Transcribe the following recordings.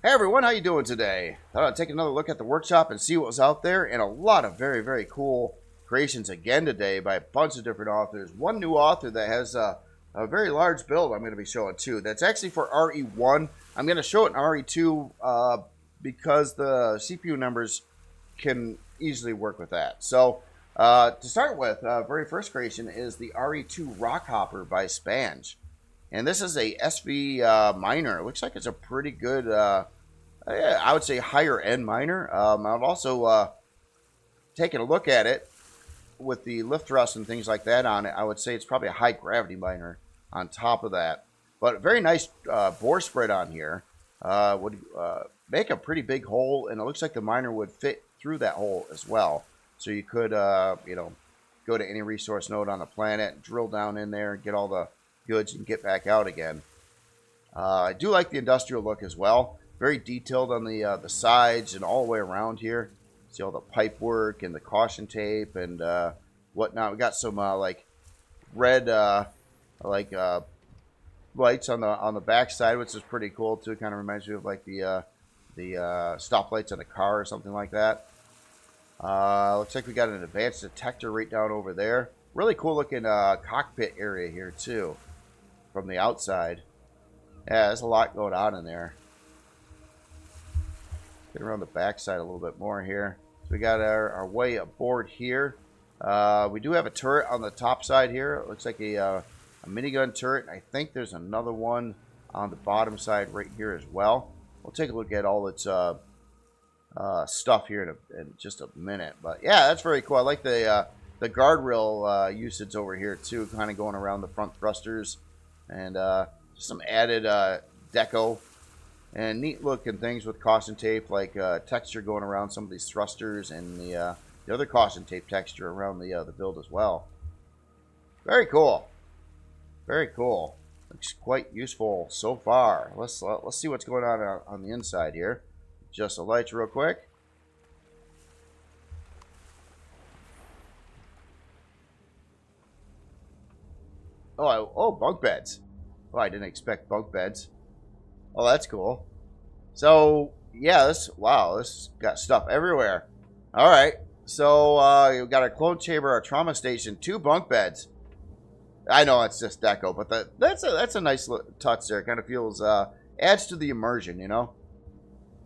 Hey everyone, how you doing today? Thought I'd take another look at the workshop and see what was out there, and a lot of very, very cool creations again today by a bunch of different authors. One new author that has a very large build I'm going to be showing too. That's actually for RE1. I'm going to show it in RE2 because the CPU numbers can easily work with that. So to start with, very first creation is the RE2-Rock Hopper by Spanj. And this is a SV miner. It looks like it's a pretty good, I would say higher end miner. I've also taken a look at it with the lift thrust and things like that on it. I would say it's probably a high gravity miner on top of that. But very nice bore spread on here. Would make a pretty big hole, and it looks like the miner would fit through that hole as well. So you could, you know, go to any resource node on the planet, drill down in there, get all the goods and get back out again. I do like the industrial look as well. Very detailed on the sides and all the way around here. See all the pipe work and the caution tape and whatnot. We got some like red lights on the back side, which is pretty cool too. It kind of reminds me of like the stoplights on a car or something like that. Looks like we got an advanced detector right down over there. Really cool looking cockpit area here too, from the outside. Yeah, there's a lot going on in there. Get around the back side a little bit more here. So we got our way aboard here. We do have a turret on the top side here. It looks like a minigun turret. I think there's another one on the bottom side right here as well. We'll take a look at all its stuff here in just a minute. But yeah, that's very cool. I like the guardrail usage over here too, kind of going around the front thrusters, and just some added deco and neat looking things with caution tape, like texture going around some of these thrusters and the other caution tape texture around the build as well. Very cool, very cool. Looks quite useful so far. Let's see what's going on the inside here. Adjust the lights real quick. Oh, bunk beds. Oh, I didn't expect bunk beds. Oh, that's cool. So, yeah, this got stuff everywhere. All right. So, we've got our clone chamber, our trauma station, 2 bunk beds. I know it's just deco, but that's a nice touch there. It kind of feels, adds to the immersion, you know?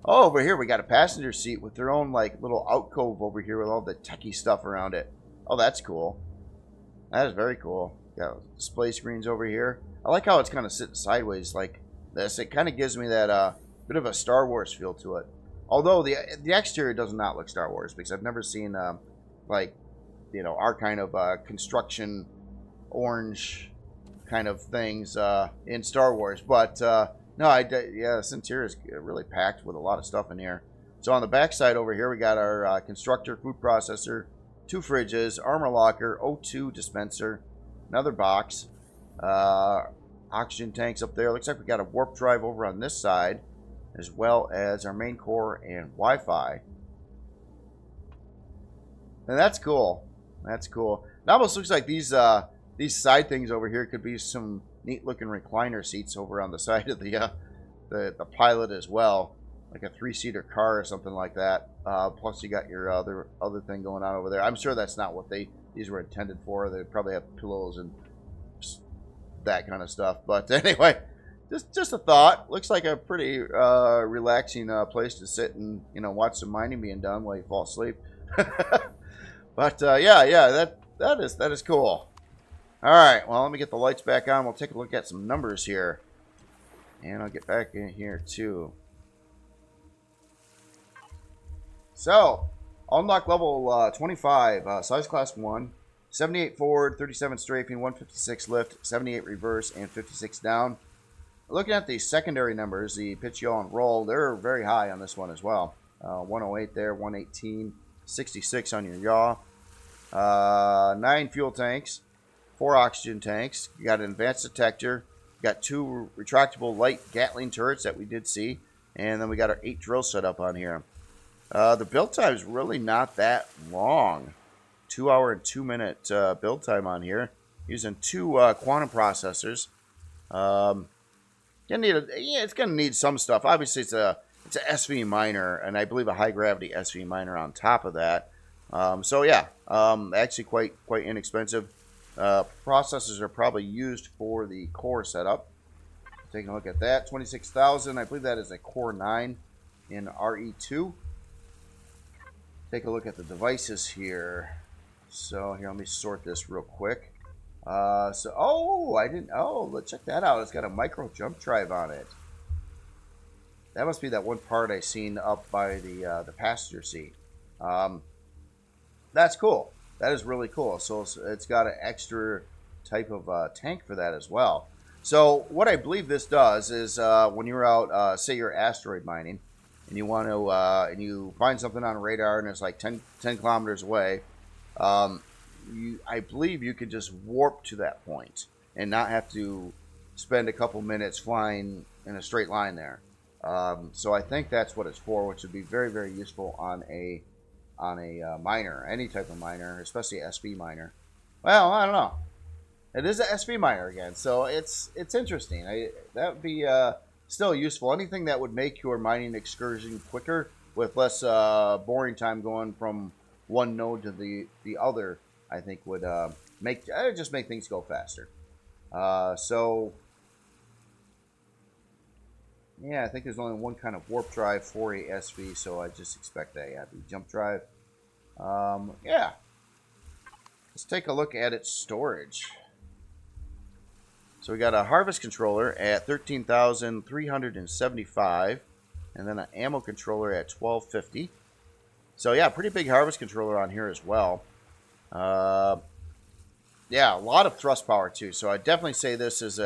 Oh, over here we got a passenger seat with their own, like, little alcove over here with all the techie stuff around it. Oh, that's cool. That is very cool. Got display screens over here. I like how it's kind of sitting sideways like this. It kind of gives me that bit of a Star Wars feel to it. Although the exterior does not look Star Wars, because I've never seen like, you know, our kind of construction orange kind of things in Star Wars. But no, yeah, this interior is really packed with a lot of stuff in here. So on the back side over here, we got our constructor, food processor, 2 fridges, armor locker, O2 dispenser, another box, oxygen tanks up there. Looks like we got a warp drive over on this side, as well as our main core and Wi-Fi. And that's cool. That's cool. It almost looks like these side things over here could be some neat looking recliner seats over on the side of the pilot as well, like a 3-seater car or something like that. Plus you got your other thing going on over there. I'm sure that's not what these were intended for. They probably have pillows and that kind of stuff. But anyway, just a thought. Looks like a pretty relaxing place to sit and, you know, watch some mining being done while you fall asleep. But yeah, that is cool. All right, well, let me get the lights back on. We'll take a look at some numbers here, and I'll get back in here too. So, unlock level 25, size class 1, 78 forward, 37 strafing, 156 lift, 78 reverse, and 56 down. Looking at the secondary numbers, the pitch, yaw, and roll, they're very high on this one as well. 108 there, 118, 66 on your yaw. 9 fuel tanks, 4 oxygen tanks. You got an advanced detector. You got 2 retractable light Gatling turrets that we did see. And then we got our 8 drills set up on here. The build time is really not that long. 2 hour and 2 minute build time on here. Using 2 quantum processors. It's gonna need some stuff. Obviously, it's it's an SV miner, and I believe a high gravity SV miner on top of that. So yeah, actually quite inexpensive. Processors are probably used for the core setup. Taking a look at that, 26,000. I believe that is a Core 9 in RE2. Take a look at the devices here. So here, let me sort this real quick. Let's check that out. It's got a micro jump drive on it. That must be that one part I seen up by the passenger seat. That's cool. That is really cool. So it's got an extra type of tank for that as well. So what I believe this does is when you're out, say you're asteroid mining, and you want to, and you find something on radar and it's like 10 kilometers away, I believe you could just warp to that point and not have to spend a couple minutes flying in a straight line there. So I think that's what it's for, which would be very, very useful on a miner, any type of miner, especially SV miner. Well, I don't know. It is an SV miner again, so it's interesting. That would be still useful. Anything that would make your mining excursion quicker with less boring time going from one node to the other, I think would just make things go faster. So yeah, I think there's only one kind of warp drive for a SV, so I just expect a jump drive. Yeah. Let's take a look at its storage. So we got a harvest controller at 13,375, and then an ammo controller at 1250. So yeah, pretty big harvest controller on here as well. Yeah, a lot of thrust power too. So I definitely say this is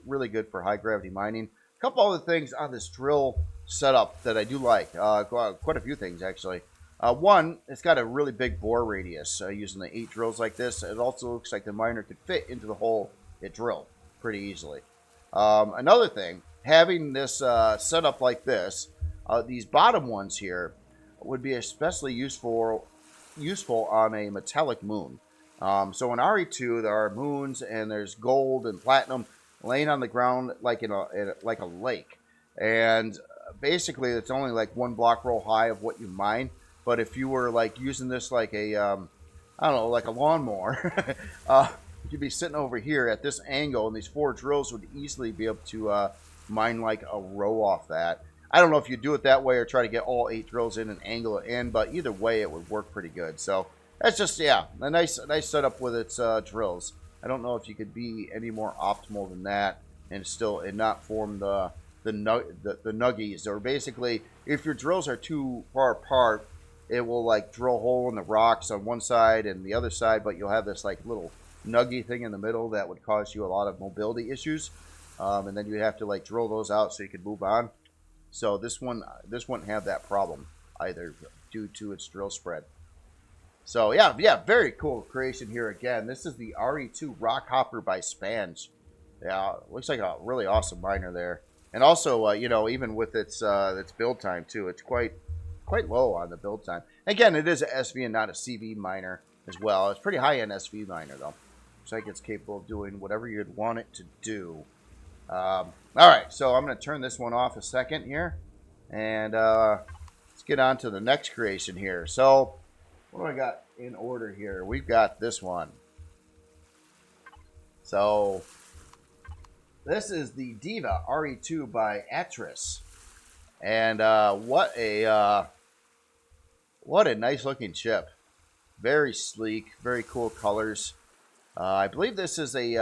really good for high gravity mining. A couple other things on this drill setup that I do like. Quite a few things actually. One, it's got a really big bore radius using the 8 drills like this. It also looks like the miner could fit into the hole it drilled pretty easily. Another thing, having this set up like this, these bottom ones here would be especially useful on a metallic moon. So in RE2, there are moons and there's gold and platinum laying on the ground like in like a lake, and basically it's only like one block roll high of what you mine. But if you were like using this like a I don't know, like a lawnmower, you'd be sitting over here at this angle, and these 4 drills would easily be able to mine like a row off that. I don't know if you do it that way or try to get all 8 drills in and angle it in, but either way it would work pretty good. So that's just, yeah, a nice setup with its drills. I don't know if you could be any more optimal than that and not form the nuggies. Or basically, if your drills are too far apart, it will like drill a hole in the rocks on one side and the other side, but you'll have this like little nuggy thing in the middle that would cause you a lot of mobility issues, and then you have to like drill those out so you can move on. So this wouldn't have that problem either due to its drill spread. So yeah, very cool creation here again. This is the RE2-Rock Hopper by Spanj. Yeah, looks like a really awesome miner there, and also you know, even with its build time too, it's quite low on the build time. Again, it is an SV and not a CV miner as well. It's pretty high end SV miner though. Looks like it's capable of doing whatever you'd want it to do. All right, so I'm going to turn this one off a second here, and let's get on to the next creation here. So what do I got in order here? We've got this one. So this is the Diva RE2 by Atris, and what a nice looking chip. Very sleek, very cool colors. I believe this is a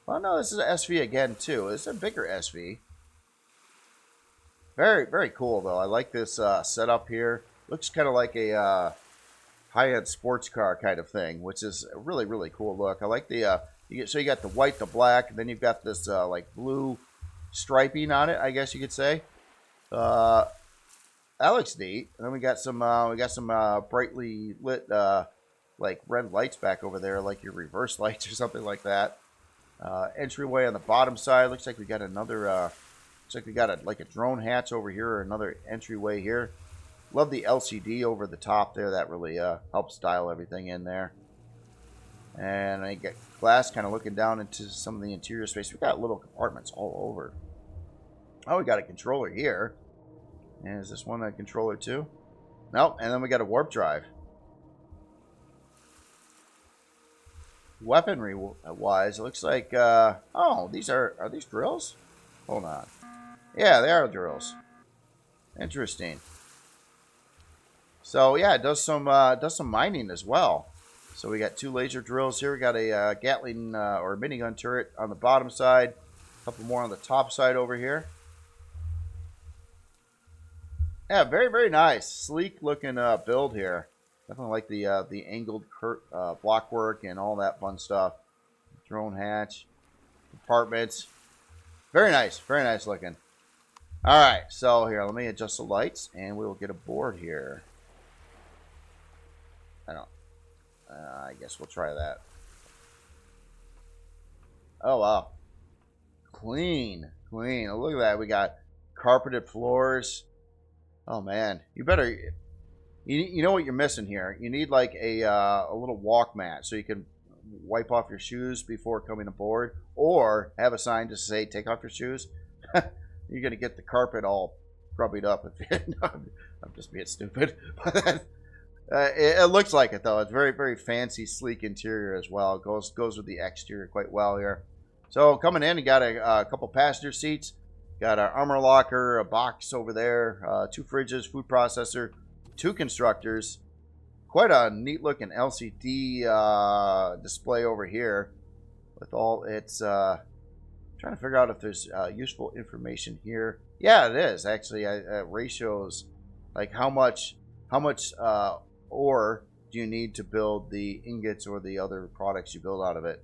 well, no, this is an SV again too. It's a bigger SV. Very, very cool though. I like this setup here. Looks kind of like a high-end sports car kind of thing, which is a really, really cool look. I like the you got the white, the black, and then you've got this like blue striping on it, I guess you could say. That looks neat. And then we got some brightly lit like red lights back over there, like your reverse lights or something like that. Entryway on the bottom side. Looks like we got another. Looks like we got like a drone hatch over here, or another entryway here. Love the LCD over the top there. That really helps style everything in there. And I get glass kind of looking down into some of the interior space. We got little compartments all over. Oh, we got a controller here. And is this one a controller too? Nope. And then we got a warp drive. Weaponry wise, it looks like oh, these are these drills? Hold on. Yeah, they are drills. Interesting. So yeah, it does some mining as well. So we got 2 laser drills here. We got a Gatling or minigun turret on the bottom side. A couple more on the top side over here. Yeah, very, very nice. Sleek looking build here. Definitely like the angled block work and all that fun stuff. Drone hatch, compartments. Very nice looking. All right, so here, let me adjust the lights, and we will get aboard here. I guess we'll try that. Oh wow, clean. Look at that. We got carpeted floors. Oh man, you better. You know what you're missing here. You need like a little walk mat so you can wipe off your shoes before coming aboard, or have a sign to say take off your shoes. You're gonna get the carpet all grubbied up. I'm just being stupid. It looks like it though. It's very, very fancy, sleek interior as well. It goes with the exterior quite well here. So coming in, you got a couple passenger seats. Got an armor locker, a box over there, 2 fridges, food processor, 2 constructors. Quite a neat looking LCD display over here with all its trying to figure out if there's useful information here. Yeah, it is actually. Ratios, like how much ore do you need to build the ingots or the other products you build out of it.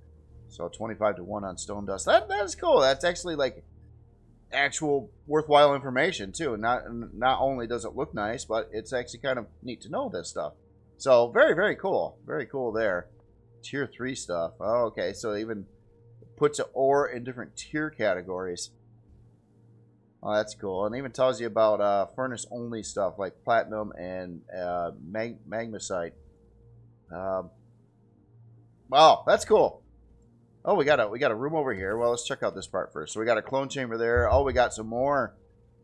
So 25-1 on stone dust. That is cool. That's actually like actual worthwhile information too. Not only does it look nice, but it's actually kind of neat to know this stuff. So very, very cool. Very cool there. Tier 3 stuff. Oh, okay, so it even puts ore in different tier categories. Oh, that's cool. And it even tells you about furnace only stuff like platinum and magnesite. Wow, that's cool. Oh, we got a room over here. Well, let's check out this part first. So we got a clone chamber there. Oh, we got some more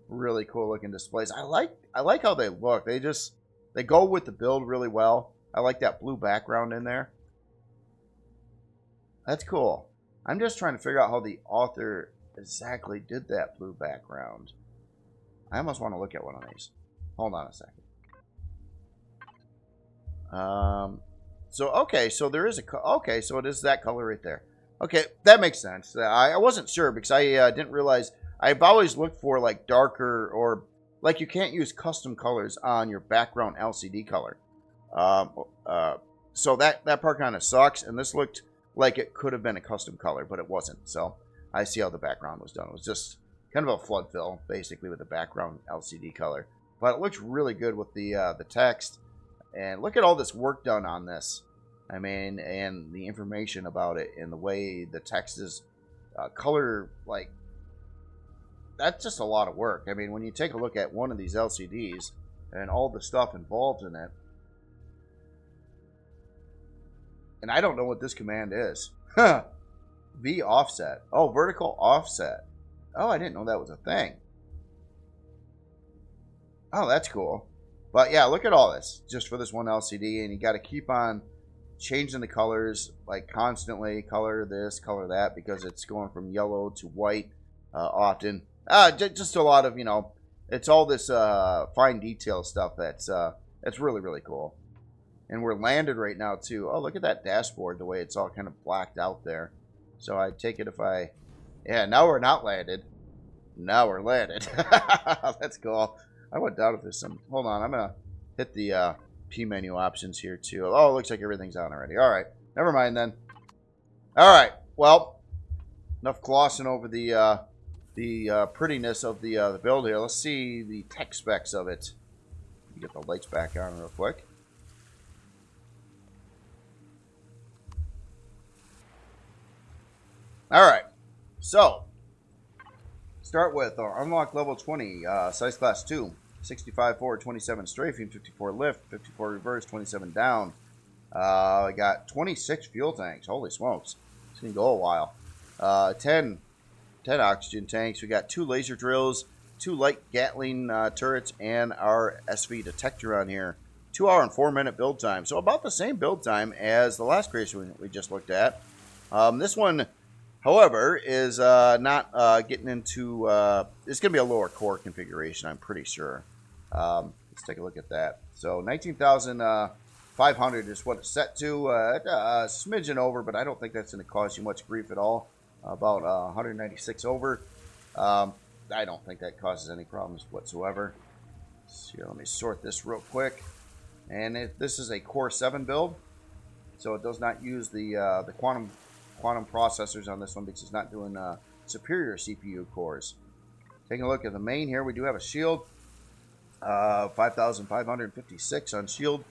really cool looking displays. I like how they look. They go with the build really well. I like that blue background in there. That's cool. I'm just trying to figure out how the author exactly did that blue background. I almost want to look at one of these. Hold on a second. So okay, so there is okay, so it is that color right there. Okay, that makes sense. I wasn't sure because I didn't realize. I've always looked for like darker or like you can't use custom colors on your background LCD color. So that part kind of sucks. And this looked like it could have been a custom color, but it wasn't. So I see how the background was done. It was just kind of a flood fill, basically, with the background LCD color. But it looks really good with the text. And look at all this work done on this. I mean, and the information about it and the way the text is color, like, that's just a lot of work. I mean, when you take a look at one of these LCDs and all the stuff involved in it, and I don't know what this command is. V offset. Oh, vertical offset. Oh, I didn't know that was a thing. Oh, that's cool. But yeah, look at all this just for this one LCD, and you got to keep on changing the colors like constantly. Color this, color that, because it's going from yellow to white often. Just a lot of, you know, it's all this fine detail stuff that's really, really cool. And we're landed right now too. Oh, look at that dashboard, the way it's all kind of blacked out there. So I take it if I, yeah, now we're not landed. Now we're landed. That's cool. I went down if there's some, hold on, I'm gonna hit the P menu options here too. Oh, it looks like everything's on already. All right, never mind then. All right, well, enough glossing over the prettiness of the build here. Let's see the tech specs of it. Get the lights back on real quick. All right, so start with our unlock level 20, size class 2, 65 forward, 27 strafing, 54 lift, 54 reverse, 27 down. I got 26 fuel tanks. Holy smokes, it's gonna go a while. 10 10 oxygen tanks. We got 2 laser drills, 2 light Gatling turrets, and our SV detector on here. 2 hour and 4 minute build time. So about the same build time as the last creation we just looked at. This one, however, is not getting into... it's going to be a lower core configuration, I'm pretty sure. Let's take a look at that. So 19,500 is what it's set to. A smidgen over, but I don't think that's going to cause you much grief at all. About 196 over. I don't think that causes any problems whatsoever. So let me sort this real quick. And this is a Core 7 build, so it does not use the quantum processors on this one because it's not doing superior CPU cores. Taking a look at the main here, we do have a shield, 5,556 on shield.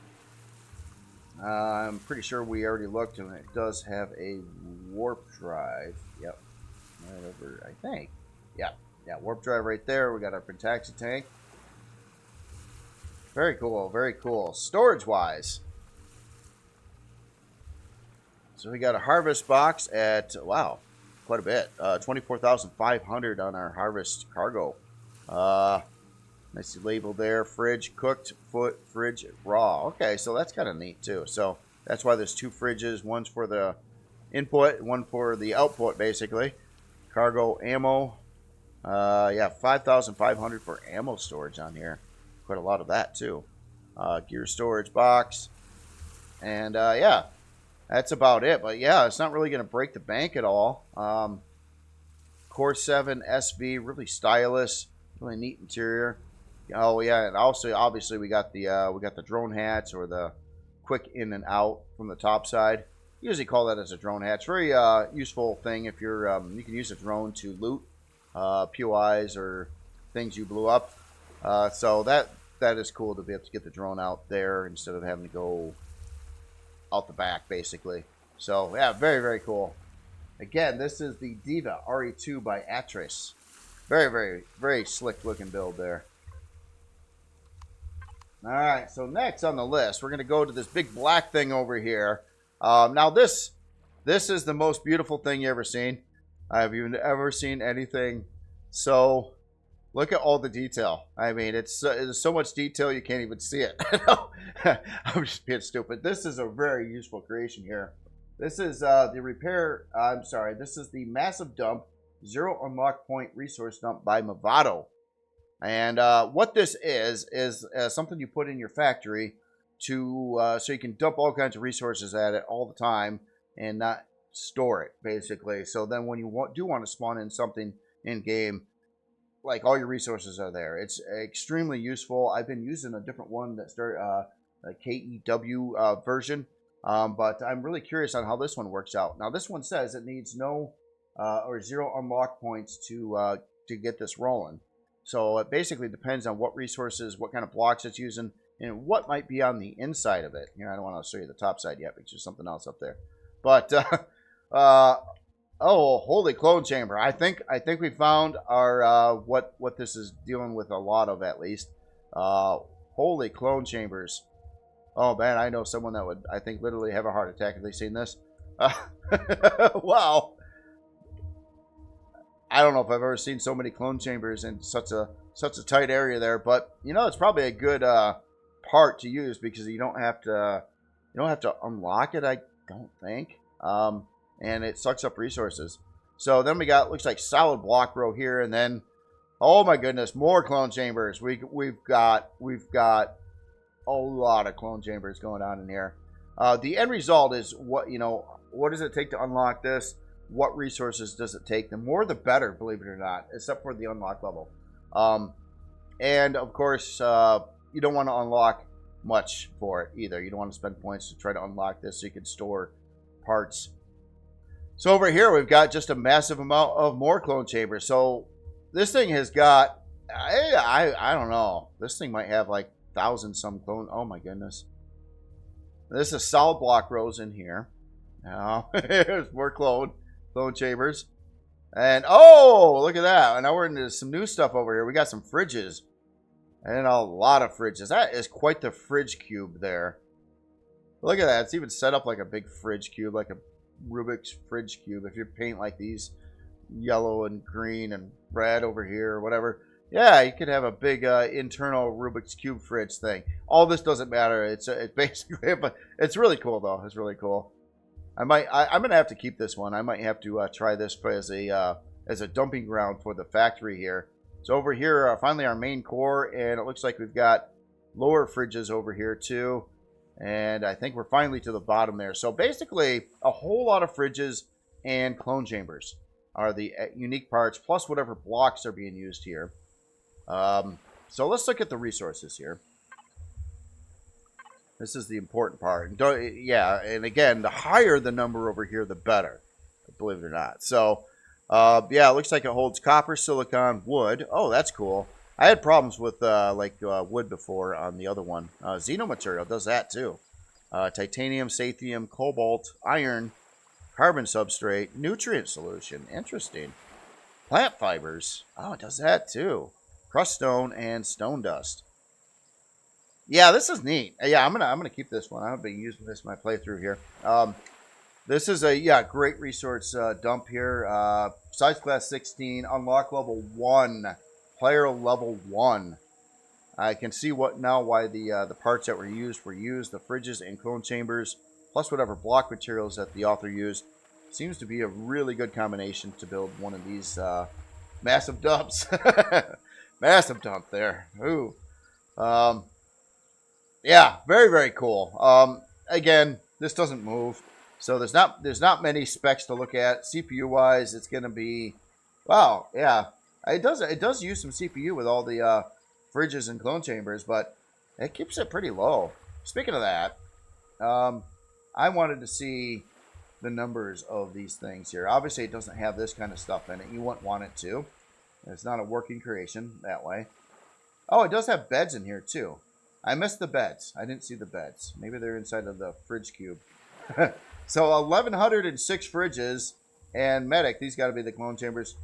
I'm pretty sure we already looked, and it does have a warp drive. Yep, right over, I think. Yeah, warp drive right there. We got our Pentaxi tank. Very cool, very cool. Storage-wise, so we got a harvest box at, wow, quite a bit. 24,500 on our harvest cargo. Nice label there. Fridge, cooked, foot, fridge, raw. Okay, so that's kind of neat too. So that's why there's 2 fridges. One's for the input, one for the output, basically. Cargo, ammo. Yeah, 5,500 for ammo storage on here. Quite a lot of that too. Gear storage box. And yeah, that's about it. But yeah, it's not really going to break the bank at all. Core 7 SV, really stylish, really neat interior. Oh yeah, and also obviously we got the drone hatch, or the quick in and out from the top side. Usually call that as a drone hatch. Very useful thing if you're you can use a drone to loot POIs or things you blew up. So that is cool to be able to get the drone out there instead of having to go out the back, basically. So yeah, very, very cool. Again, this is the Diva RE2 by Atris. Very, very, very slick looking build there. All right, so next on the list, we're going to go to this big black thing over here. Now this is the most beautiful thing you ever seen. Have you ever seen anything so... Look at all the detail. I mean, there's so much detail you can't even see it. I'm just being stupid. This is a very useful creation here. This is the repair. I'm sorry. This is the massive dump, 0 unlock point resource dump by Movado. And what this is something you put in your factory to so you can dump all kinds of resources at it all the time and not store it, basically. So then when you do want to spawn in something in game, like, all your resources are there. It's extremely useful. I've been using a different one that started a KEW version, but I'm really curious on how this one works out. Now, this one says it needs no or 0 unlock points to get this rolling. So it basically depends on what resources, what kind of blocks it's using, and what might be on the inside of it. Here, I don't want to show you the top side yet because there's something else up there. But oh, holy clone chamber! I think we found our what this is dealing with a lot of, at least. Holy clone chambers! Oh man, I know someone that would, I think, literally have a heart attack if they seen this. Wow! I don't know if I've ever seen so many clone chambers in such a tight area there, but you know, it's probably a good part to use because you don't have to unlock it. I don't think. And it sucks up resources. So then we got, looks like solid block row here, and then, oh my goodness, more clone chambers. We've got a lot of clone chambers going on in here. The end result is what does it take to unlock this? What resources does it take? The more the better, believe it or not, except for the unlock level. And of course, you don't want to unlock much for it either. You don't want to spend points to try to unlock this so you can store parts. So over here, we've got just a massive amount of more clone chambers. So this thing has got, I don't know. This thing might have like 1,000 some clone. Oh my goodness. This is solid block rows in here. Now, here's more clone chambers. And oh, look at that. And now we're into some new stuff over here. We got some fridges. And a lot of fridges. That is quite the fridge cube there. Look at that. It's even set up like a big fridge cube, like a Rubik's fridge cube. If you paint like these yellow and green and red over here or whatever. Yeah, you could have a big internal Rubik's Cube fridge thing. All this doesn't matter. It's basically, but it's really cool though. It's really cool. I'm gonna have to keep this one. I might have to try this as a dumping ground for the factory here. So over here, finally our main core, and it looks like we've got lower fridges over here too. And I think we're finally to the bottom there. So basically, a whole lot of fridges and clone chambers are the unique parts, plus whatever blocks are being used here. So let's look at the resources here. This is the important part. Yeah, and again, the higher the number over here, the better, believe it or not. So, yeah, it looks like it holds copper, silicon, wood. Oh, that's cool. I had problems with wood before on the other one. Xenomaterial does that too. Titanium, sathium, cobalt, iron, carbon substrate, nutrient solution. Interesting. Plant fibers. Oh, it does that too. Crust stone and stone dust. Yeah, this is neat. Yeah, I'm gonna keep this one. I'm gonna be using this in my playthrough here. This is a great resource dump here. Size class 16, unlock level 1, player level 1. I can see why the parts that were used. The fridges and clone chambers, plus whatever block materials that the author used. Seems to be a really good combination to build one of these massive dumps. Massive dump there. Ooh. Yeah, very, very cool. Again, this doesn't move, so there's not many specs to look at. CPU wise, it's gonna be, wow, yeah, it does use some CPU with all the fridges and clone chambers, but it keeps it pretty low. Speaking of that, I wanted to see the numbers of these things here. Obviously, it doesn't have this kind of stuff in it. You wouldn't want it to. It's not a working creation that way. Oh, it does have beds in here too. I missed the beds. I didn't see the beds. Maybe they're inside of the fridge cube. So 1,106 fridges and medic. These got to be the clone chambers.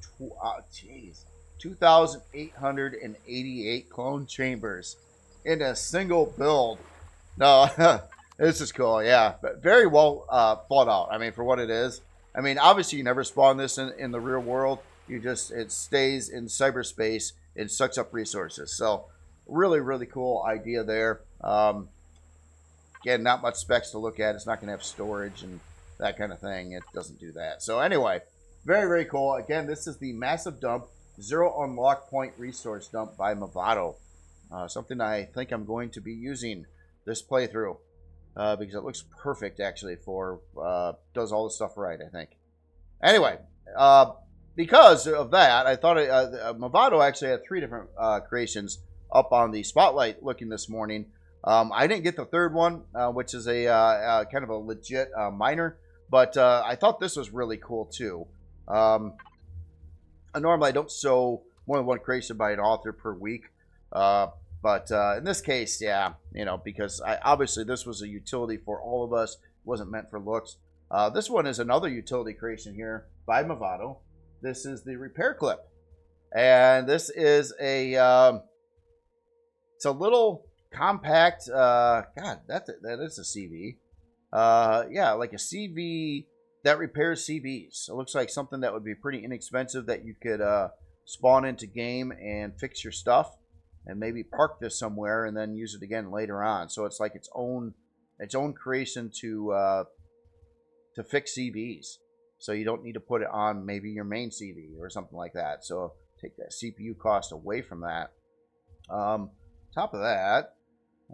Jeez. 2,888 clone chambers in a single build. No, this is cool. Yeah, but very well thought out. I mean, for what it is. I mean, obviously you never spawn this in the real world. It stays in cyberspace and sucks up resources. So really, really cool idea there. Again, not much specs to look at. It's not going to have storage and that kind of thing. It doesn't do that. So anyway, very, very cool. Again, this is the Massive Dump Zero Unlock Point Resource Dump by Movado. Something I think I'm going to be using this playthrough because it looks perfect actually for, does all the stuff right, I think. Anyway, because of that, I thought Movado actually had 3 different creations up on the spotlight looking this morning. I didn't get the third one, which is a kind of a legit miner, but I thought this was really cool too. Normally I don't show more than one creation by an author per week, but in this case, yeah, because obviously this was a utility for all of us. It wasn't meant for looks. This one is another utility creation here by Movado. This is the repair clip, and this is a it's a little compact. God, that is a CV. Yeah, like a CV that repairs CVs. It looks like something that would be pretty inexpensive that you could spawn into game and fix your stuff, and maybe park this somewhere and then use it again later on. So it's like its own creation to fix CVs. So you don't need to put it on maybe your main CV or something like that. So take that CPU cost away from that. Top of that,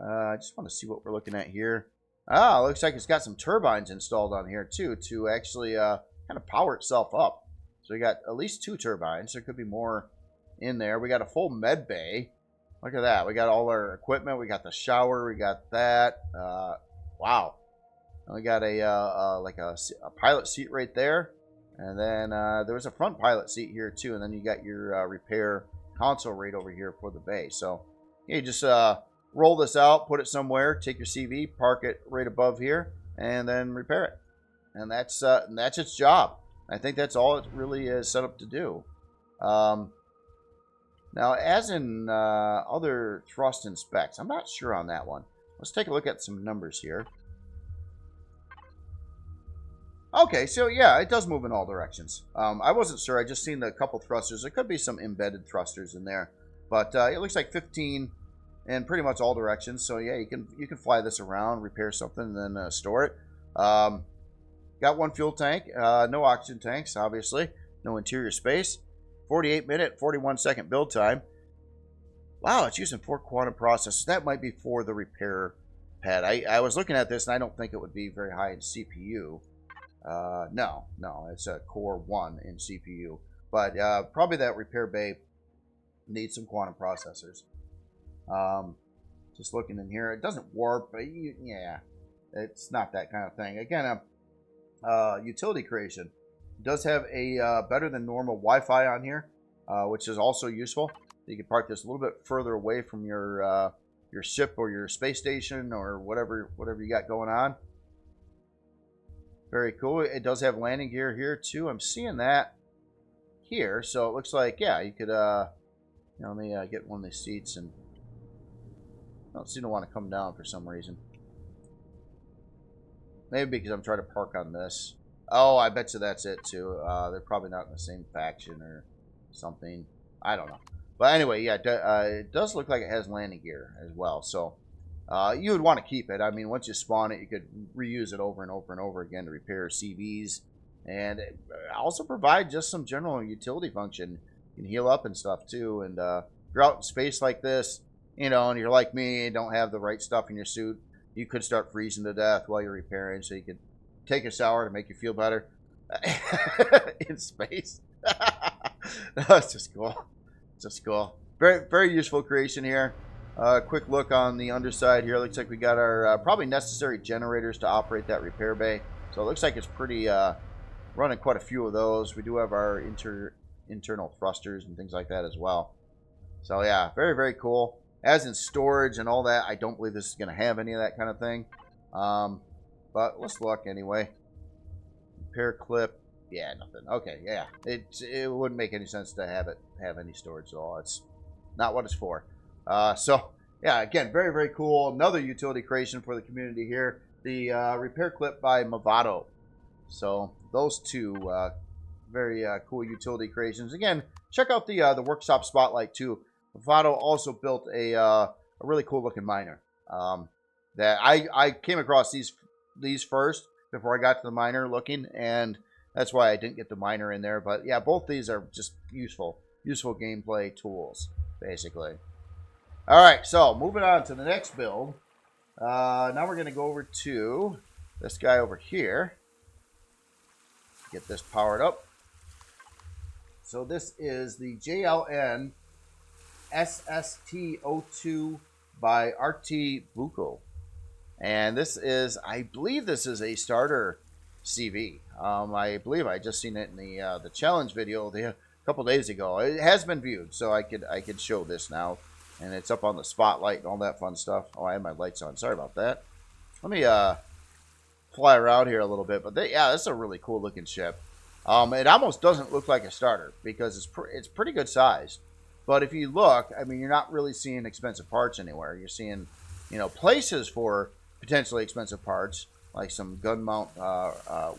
I just want to see what we're looking at here. Looks like it's got some turbines installed on here too to actually kind of power itself up. So we got at least 2 turbines. There could be more in there. We got a full med bay. Look at that. We got all our equipment. We got the shower. We got that. Wow. We got a pilot seat right there, and then there was a front pilot seat here too, and then you got your repair console right over here for the bay. So you just roll this out, put it somewhere, take your CV, park it right above here, and then repair it. And that's its job. I think that's all it really is set up to do. Now, as in other thrust and specs, I'm not sure on that one. Let's take a look at some numbers here. Okay, so yeah, it does move in all directions. I wasn't sure. I just seen the couple thrusters. There could be some embedded thrusters in there, but it looks like 15 in pretty much all directions. So yeah, you can fly this around, repair something, and then store it. Got one fuel tank, no oxygen tanks, obviously, no interior space. 48-minute, 41-second build time. Wow, it's using 4 quantum processors. That might be for the repair pad. I was looking at this, and I don't think it would be very high in CPU. No, it's a Core 1 in CPU. But probably that repair bay needs some quantum processors. Just looking in here, it doesn't warp, but yeah, it's not that kind of thing. Again, utility creation. It does have a better than normal Wi-Fi on here, which is also useful. You can park this a little bit further away from your ship or your space station or whatever you got going on. Very cool. It does have landing gear here too. I'm seeing that here, so it looks like, yeah, you could let me get one of these seats, and I don't seem to want to come down for some reason. Maybe because I'm trying to park on this. Oh, I bet you that's it too. They're probably not in the same faction or something. I don't know. But anyway, yeah, it does look like it has landing gear as well. So you would want to keep it. I mean, once you spawn it, you could reuse it over and over and over again to repair CVs. And it also provide just some general utility function. You can heal up and stuff too. And if you're out in space like this, and you're like me and don't have the right stuff in your suit, you could start freezing to death while you're repairing. So you could take a shower to make you feel better in space. That's just cool. Just cool. Very, very useful creation here. Quick look on the underside here. Looks like we got our probably necessary generators to operate that repair bay. So it looks like it's pretty running quite a few of those. We do have our internal thrusters and things like that as well. So yeah, very, very cool. As in storage and all that, I don't believe this is going to have any of that kind of thing. But let's look anyway. Repair clip. Yeah, nothing. Okay, yeah. It wouldn't make any sense to have any storage at all. It's not what it's for. So, yeah, again, very, very cool. Another utility creation for the community here. The repair clip by Movado. So, those two very cool utility creations. Again, check out the workshop spotlight, too. Movado also built a really cool looking miner. That I came across these first before I got to the miner looking, and that's why I didn't get the miner in there. But yeah, both these are just useful gameplay tools, basically. All right, so moving on to the next build. Now we're going to go over to this guy over here. Get this powered up. So this is the JLN SST2 by RE2-Rock. And this is, I believe this is a starter CV. I believe I just seen it in the challenge video a couple days ago. It has been viewed, so I could show this now, and it's up on the spotlight and all that fun stuff. Oh, I have my lights on. Sorry about that. Let me fly around here a little bit, but yeah, this is a really cool looking ship. It almost doesn't look like a starter because it's pretty good size. But if you look, I mean, you're not really seeing expensive parts anywhere. You're seeing, places for potentially expensive parts, like some gun mount,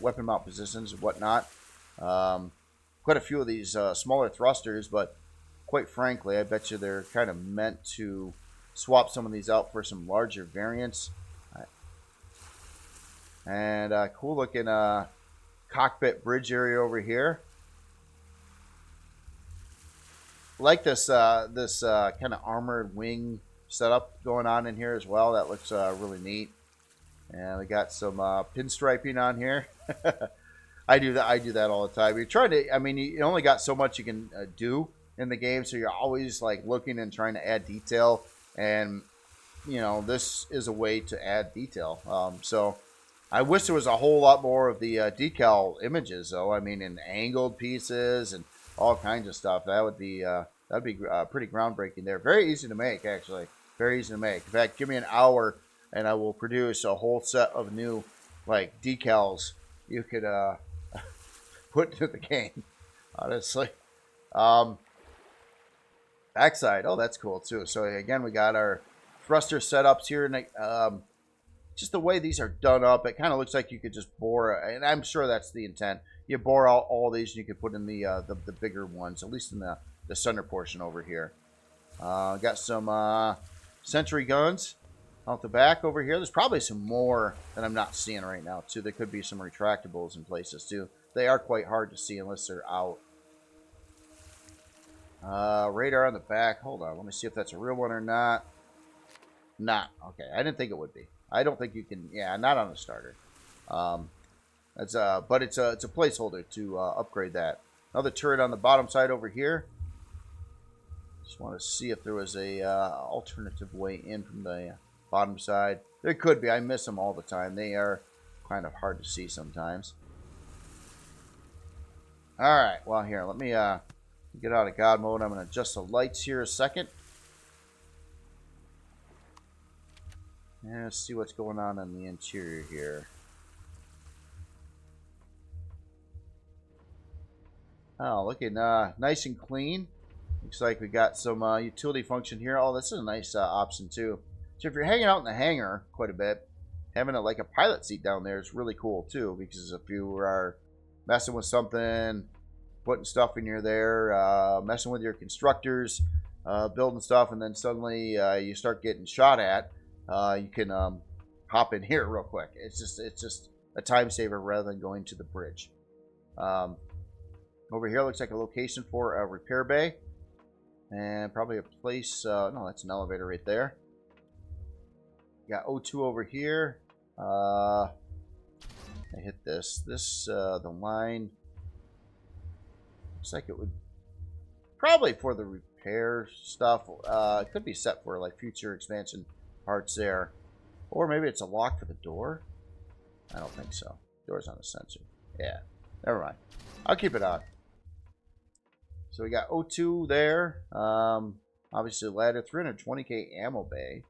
weapon mount positions and whatnot. Quite a few of these smaller thrusters, but quite frankly, I bet you they're kind of meant to swap some of these out for some larger variants. And cool looking cockpit bridge area over here. Like this kind of armored wing setup going on in here as well. That looks really neat. And we got some pinstriping on here. I do that all the time. You're trying to, I mean, you only got so much you can do in the game, so you're always like looking and trying to add detail. And this is a way to add detail. So I wish there was a whole lot more of the decal images, though. I mean, in angled pieces and all kinds of stuff. That'd be pretty groundbreaking there. Very easy to make, actually. Very easy to make. In fact, give me an hour and I will produce a whole set of new decals you could put into the game. Honestly. Backside. Oh, that's cool too. So again, we got our thruster setups here. just the way these are done up, it kind of looks like you could just bore, and I'm sure that's the intent. You bore out all these, and you could put in the bigger ones, at least in the center portion over here. Got some sentry guns out the back over here. There's probably some more that I'm not seeing right now, too. There could be some retractables in places, too. They are quite hard to see unless they're out. Radar on the back. Hold on. Let me see if that's a real one or not. Not. Okay. I didn't think it would be. I don't think you can. Yeah, not on a starter. But it's a placeholder to upgrade that. Another turret on the bottom side over here. Just want to see if there was a alternative way in from the bottom side. There could be. I miss them all the time. They are kind of hard to see sometimes. All right. Well, here, let me get out of God mode. I'm going to adjust the lights here a second. And let's see what's going on in the interior here. Oh, looking nice and clean. Looks like we got some utility function here. Oh, this is a nice option too. So if you're hanging out in the hangar quite a bit, having like a pilot seat down there is really cool too. Because if you are messing with something, putting stuff in there, messing with your constructors, building stuff, and then suddenly you start getting shot at, you can hop in here real quick. It's just a time saver rather than going to the bridge. Over here looks like a location for a repair bay. And probably a place, no, that's an elevator right there. Got O2 over here. I hit this. The line, looks like it would, probably for the repair stuff. It could be set for like future expansion parts there. Or maybe it's a lock for the door. I don't think so. Door's on a sensor. Yeah, never mind. I'll keep it on. So we got O2 there. Obviously ladder, 320k ammo bay.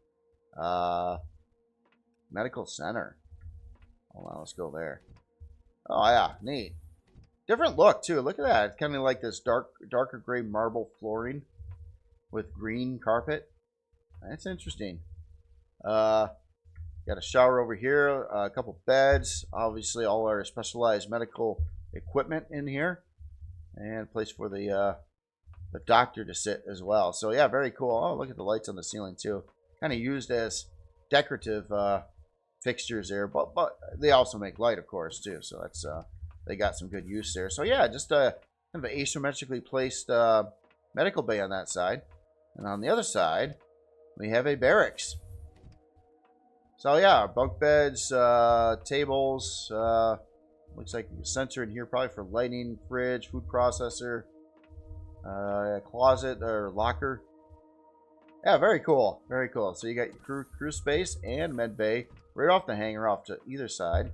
Medical center. Hold on, let's go there. Oh yeah, neat. Different look too. Look at that. It's kind of like this darker gray marble flooring with green carpet. That's interesting. Got a shower over here. A couple beds. Obviously all our specialized medical equipment in here. And a place for the doctor to sit as well. So yeah, very cool. Oh, look at the lights on the ceiling too. Kind of used as decorative fixtures there, but they also make light, of course, too. So that's they got some good use there. So yeah, just a kind of an asymmetrically placed medical bay on that side, and on the other side we have a barracks. So yeah, bunk beds, tables. Looks like a sensor in here, probably for lighting, fridge, food processor, closet or locker. Yeah, very cool. Very cool. So you got your crew space and med bay right off the hangar off to either side.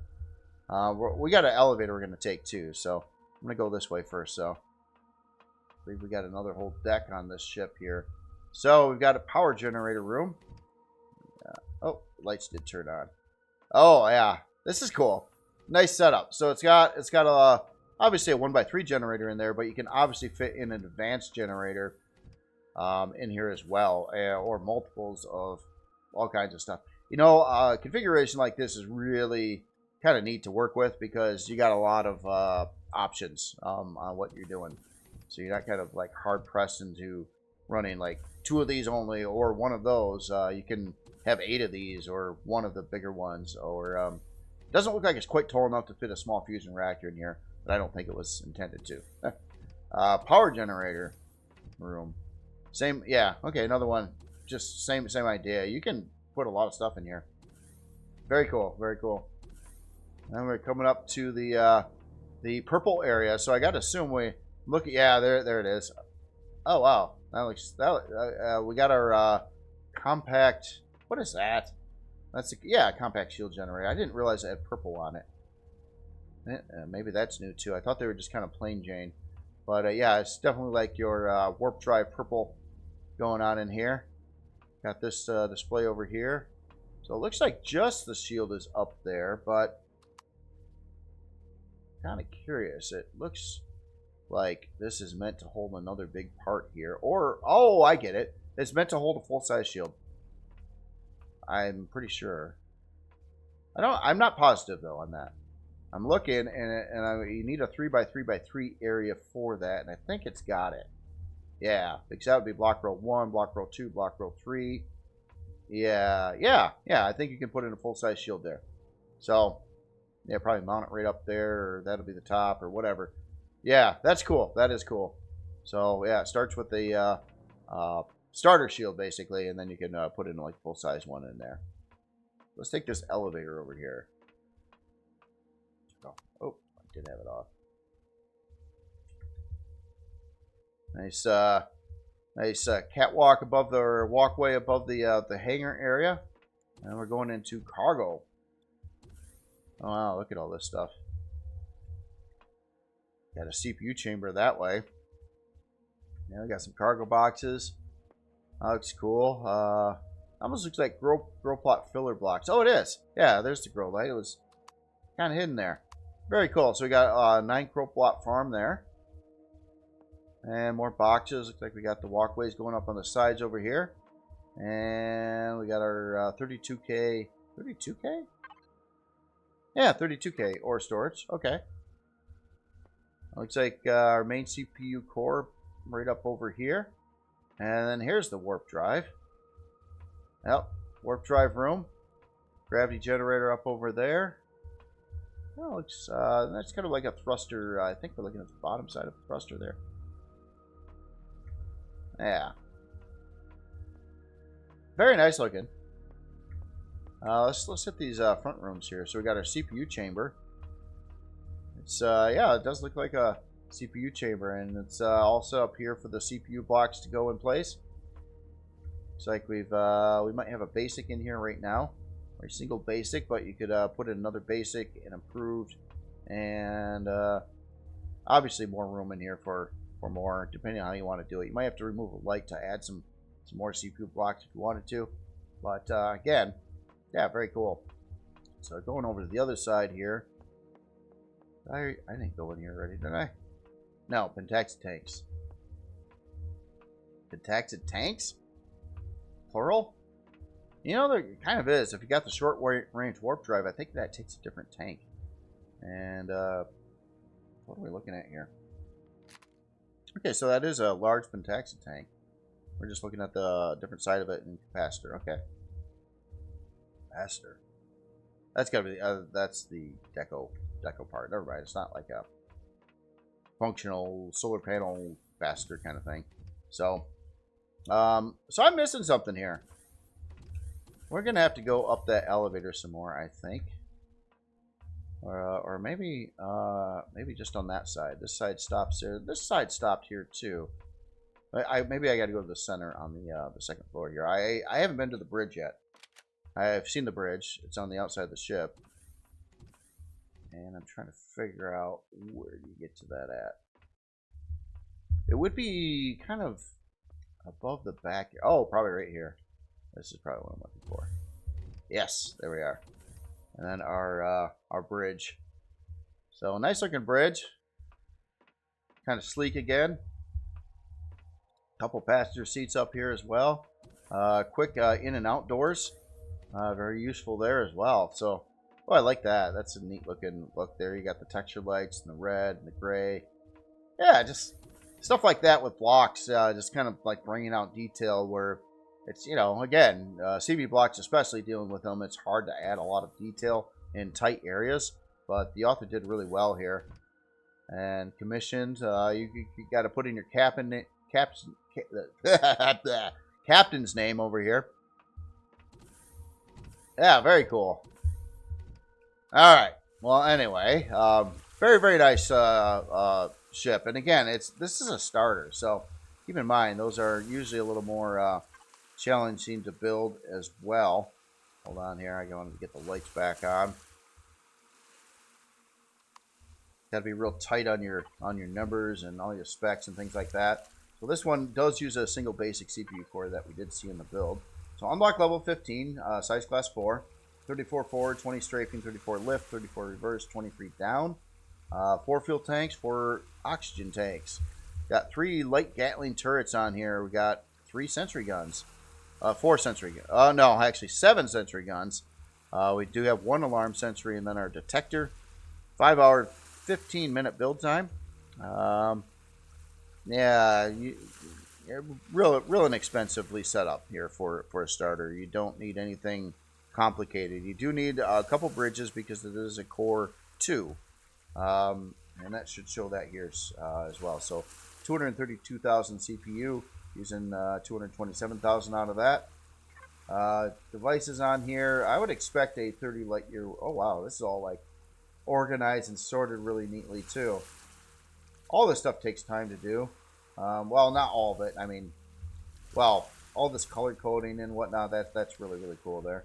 We got an elevator we're going to take too. So I'm going to go this way first. So I believe we got another whole deck on this ship here. So we've got a power generator room. Oh, lights did turn on. Oh, yeah. This is cool. Nice setup. So it's got a obviously a 1x3 generator in there, but you can obviously fit in an advanced generator in here as well, or multiples of all kinds of stuff. You know, configuration like this is really kind of neat to work with because you got a lot of options on what you're doing. So you're not kind of like hard pressed into running like 2 of these only or 1 of those. You can have 8 of these or 1 of the bigger ones, or doesn't look like it's quite tall enough to fit a small fusion reactor in here, but I don't think it was intended to. Power generator room. Same, yeah, okay, another one. Just same idea. You can put a lot of stuff in here. Very cool, very cool. And we're coming up to the purple area, so I got to assume we look at, yeah, there it is. Oh, wow. That looks, we got our compact, what is that? That's a compact shield generator. I didn't realize it had purple on it. Maybe that's new too. I thought they were just kind of plain Jane. But yeah, it's definitely like your warp drive purple going on in here. Got this display over here. So it looks like just the shield is up there, but kind of curious. It looks like this is meant to hold another big part here. Or, oh, I get it. It's meant to hold a full-size shield. I'm pretty sure. I'm not positive though on that. I'm looking, you need a 3x3x3 area for that, and I think it's got it. Yeah, because that would be block row 1, block row 2, block row 3. Yeah. I think you can put in a full-size shield there. So, yeah, probably mount it right up there, or that'll be the top, or whatever. Yeah, that's cool. That is cool. So, yeah, it starts with the starter shield, basically, and then you can put in like full-size one in there. Let's take this elevator over here. Oh, I did have it off. Nice catwalk above the, or walkway above the hangar area. And we're going into cargo. Oh, wow, look at all this stuff. Got a CPU chamber that way. Yeah, we got some cargo boxes. That looks cool. Almost looks like grow plot filler blocks. Oh, it is. Yeah, there's the grow light. It was kind of hidden there. Very cool. So we got 9 grow plot farm there. And more boxes. Looks like we got the walkways going up on the sides over here. And we got our 32K. 32K? Yeah, 32K ore storage. Okay. Looks like our main CPU core right up over here. And then here's the warp drive. Yep, warp drive room. Gravity generator up over there. Oh, looks that's kind of like a thruster. I think we're looking at the bottom side of the thruster there. Yeah. Very nice looking. Let's hit these front rooms here. So we got our CPU chamber. It's yeah, it does look like a CPU chamber, and it's also up here for the CPU blocks to go in place. Looks like we might have a basic in here right now, or a single basic, but you could put in another basic and improved, and obviously more room in here for more, depending on how you want to do it. You might have to remove a light to add some more CPU blocks if you wanted to, but again, yeah, very cool. So going over to the other side here, I didn't go in here already, did I? No, Pentaxid tanks. Pentaxid tanks? Plural? You know, there kind of is. If you got the short range warp drive, I think that takes a different tank. And what are we looking at here? Okay, so that is a large Pentaxid tank. We're just looking at the different side of it in capacitor. Okay. Capacitor. That's gotta be that's the deco part. Never mind. It's not like a functional solar panel capacitor kind of thing. So so I'm missing something here. We're gonna have to go up that elevator some more, I think. Or maybe maybe just on that side. This side stops there. This side stopped here too. Maybe I got to go to the center on the second floor here. I haven't been to the bridge yet. I've seen the bridge. It's on the outside of the ship, and I'm trying to figure out where do you get to that at. It would be kind of above the back. Oh, probably right here. This is probably what I'm looking for. Yes, there we are. And then our bridge. So nice looking bridge. Kind of sleek again. Couple passenger seats up here as well. Quick in and out doors. Very useful there as well. So, oh, I like that. That's a neat looking look there. You got the texture lights and the red and the gray. Yeah, just stuff like that with blocks. Just kind of like bringing out detail where it's, you know, again, CV blocks, especially dealing with them, it's hard to add a lot of detail in tight areas. But the author did really well here. And commissioned, you got to put in your captain's name over here. Yeah, very cool. All right. Well, anyway, very, very nice ship. And again, this is a starter, so keep in mind those are usually a little more challenging to build as well. Hold on here. I wanted to get the lights back on. Got to be real tight on your numbers and all your specs and things like that. So this one does use a single basic CPU core that we did see in the build. So unlock level 15, size class 4, 34 forward, 20 strafing, 34 lift, 34 reverse, 23 down. 4 fuel tanks, 4 oxygen tanks. Got 3 light Gatling turrets on here. We got 3 sentry guns. 4 sentry guns. No, actually 7 sentry guns. We do have one alarm sentry and then our detector. 5-hour, 15-minute build time. Yeah, real inexpensively set up here for a starter. You don't need anything complicated. You do need a couple bridges because it is a core 2. And that should show that here as well. So 232,000 CPU, using 227,000 out of that. Devices on here, I would expect a 30 light year. Oh wow, this is all like organized and sorted really neatly too. All this stuff takes time to do. Well, not all of it. I mean, well, all this color coding and whatnot, that's really cool there.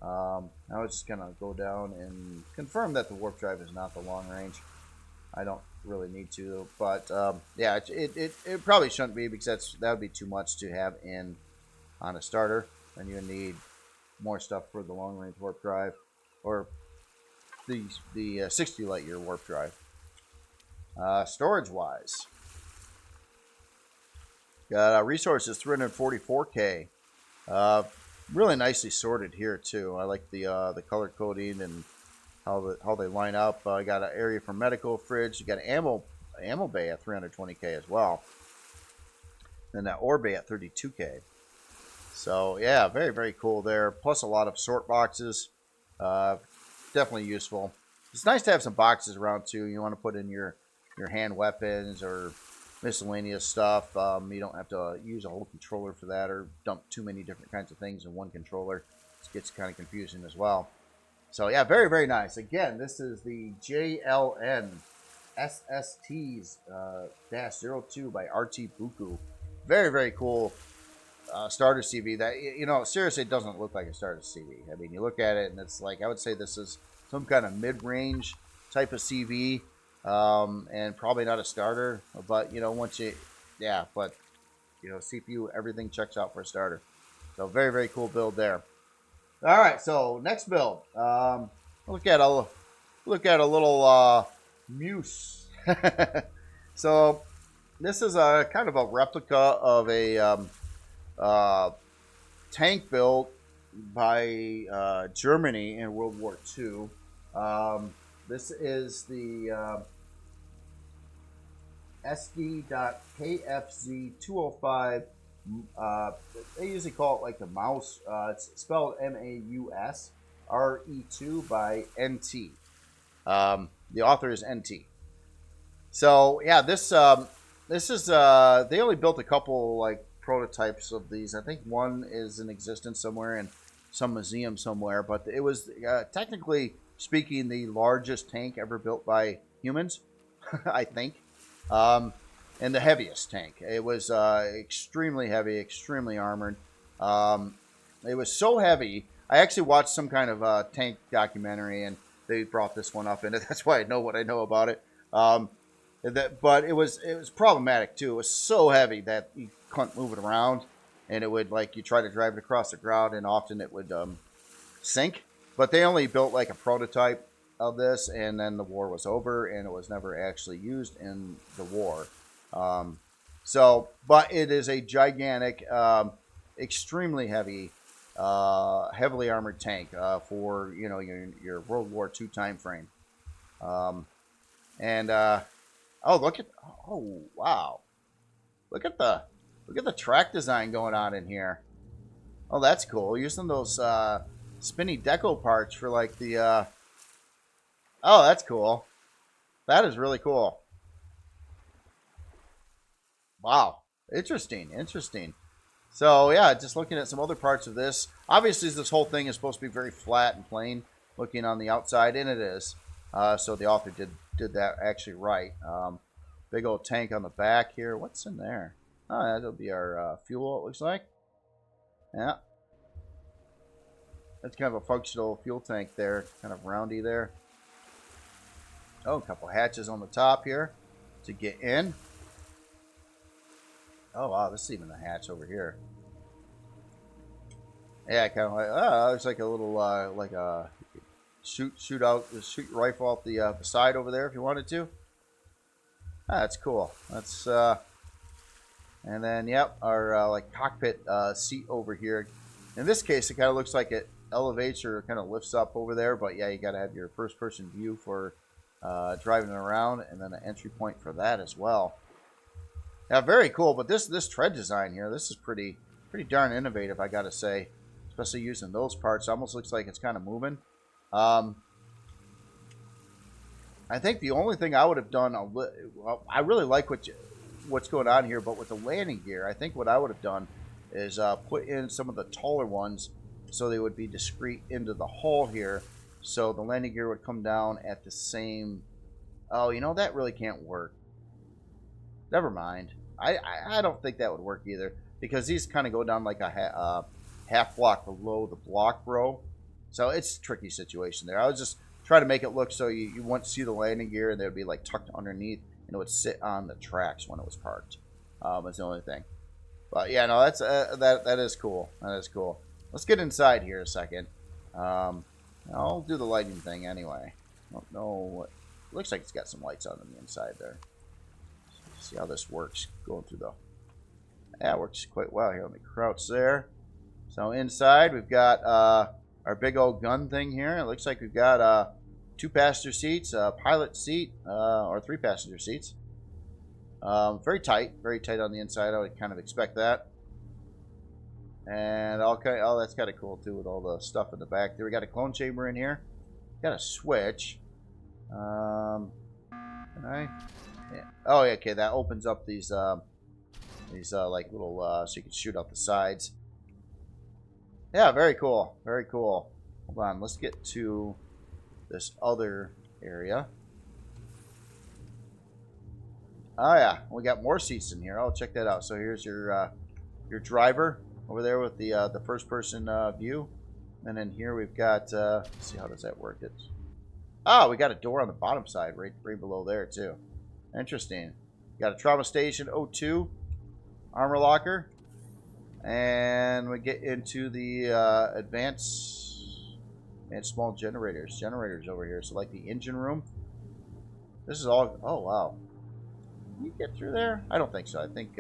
I was just gonna go down and confirm that the warp drive is not the long range. I don't really need to, but yeah, it probably shouldn't be, because that would be too much to have in on a starter, and you need more stuff for the long range warp drive, or the 60 light year warp drive. Storage wise, got resources 344K. Really nicely sorted here too. I like the color coding and how they line up. I got an area for medical, fridge. You got an ammo bay at 320K as well. Then that ore bay at 32K. So yeah, very cool there. Plus a lot of sort boxes. Definitely useful. It's nice to have some boxes around too. You want to put in your hand weapons or miscellaneous stuff. You don't have to use a whole controller for that, or dump too many different kinds of things in one controller. It gets kind of confusing as well. So yeah, very nice. Again, this is the JLN SST2 by RT Buku. Very cool starter CV. That, you know, seriously, it doesn't look like a starter CV. I mean, you look at it and it's like, I would say this is some kind of mid-range type of CV, and probably not a starter. But you know, once you, yeah, but you know, CPU, everything checks out for a starter. So very cool build there. All right, so next build. Look at a little Muse. So this is a kind of a replica of a tank built by Germany in World War II. This is the SD.KFZ205. They usually call it like the mouse. It's spelled MAUS RE2 by NT. The author is NT. So yeah, this is they only built a couple like prototypes of these. I think one is in existence somewhere in some museum somewhere, but it was technically speaking the largest tank ever built by humans, I think. And the heaviest tank. It was extremely heavy, extremely armored. It was so heavy. I actually watched some kind of tank documentary, and they brought this one up in it. That's why I know what I know about it. But it was problematic too. It was so heavy that you couldn't move it around, and it would, like, you try to drive it across the ground, and often it would sink. But they only built like a prototype of this, and then the war was over, and it was never actually used in the war. But it is a gigantic, extremely heavy, heavily armored tank for, you know, your World War II time frame. Oh, wow, look at the track design going on in here. Oh, that's cool. Using those spinny deco parts for like the oh, that's cool. That is really cool. Wow. Interesting. So yeah, just looking at some other parts of this. Obviously, this whole thing is supposed to be very flat and plain looking on the outside, and it is. So the author did that actually right. Big old tank on the back here. What's in there? Oh, that'll be our fuel, it looks like. Yeah. That's kind of a functional fuel tank there. Kind of roundy there. Oh, a couple hatches on the top here to get in. Oh, wow, this is even a hatch over here. Yeah, kind of like, there's like a little, like a shoot your rifle off the side over there if you wanted to. That's cool. That's, and then, yep, our, like, cockpit seat over here. In this case, it kind of looks like it elevates or kind of lifts up over there. But yeah, you got to have your first-person view for driving around, and then an entry point for that as well. Yeah, very cool. But this tread design here, this is pretty darn innovative, I got to say. Especially using those parts. It almost looks like it's kind of moving. I think the only thing I would have done, well, I really like what's going on here, but with the landing gear, I think what I would have done is put in some of the taller ones so they would be discrete into the hull here, so the landing gear would come down at the same... Oh, you know, that really can't work. Never mind. I don't think that would work either, because these kind of go down like a half block below the block row, so it's a tricky situation there. I was just trying to make it look so you wouldn't see the landing gear, and they would be like tucked underneath, and it would sit on the tracks when it was parked. That's the only thing. But yeah, no, that's that is cool. That is cool. Let's get inside here a second. I'll do the lighting thing anyway. I don't know what. Looks like it's got some lights on the inside there. Let's see how this works going through the. Yeah, it works quite well here. Let me crouch there. So inside we've got our big old gun thing here. It looks like we've got 2 passenger seats, a pilot seat, or 3 passenger seats. Very tight on the inside. I would kind of expect that. And okay, oh, that's kind of cool too with all the stuff in the back there. We got a clone chamber in here. Got a switch. Can I? Yeah. Oh, okay. That opens up these like little so you can shoot out the sides. Yeah, very cool. Very cool. Hold on, let's get to this other area. Oh yeah, we got more seats in here. Oh, check that out. So here's your driver over there with the first-person view, and then here we've got. Let's see, how does that work? We got a door on the bottom side, right below there too. Interesting. Got a trauma station O2, armor locker, and we get into the advanced small generators over here. So like the engine room. This is all. Oh wow. Can you get through there? I don't think so. I think,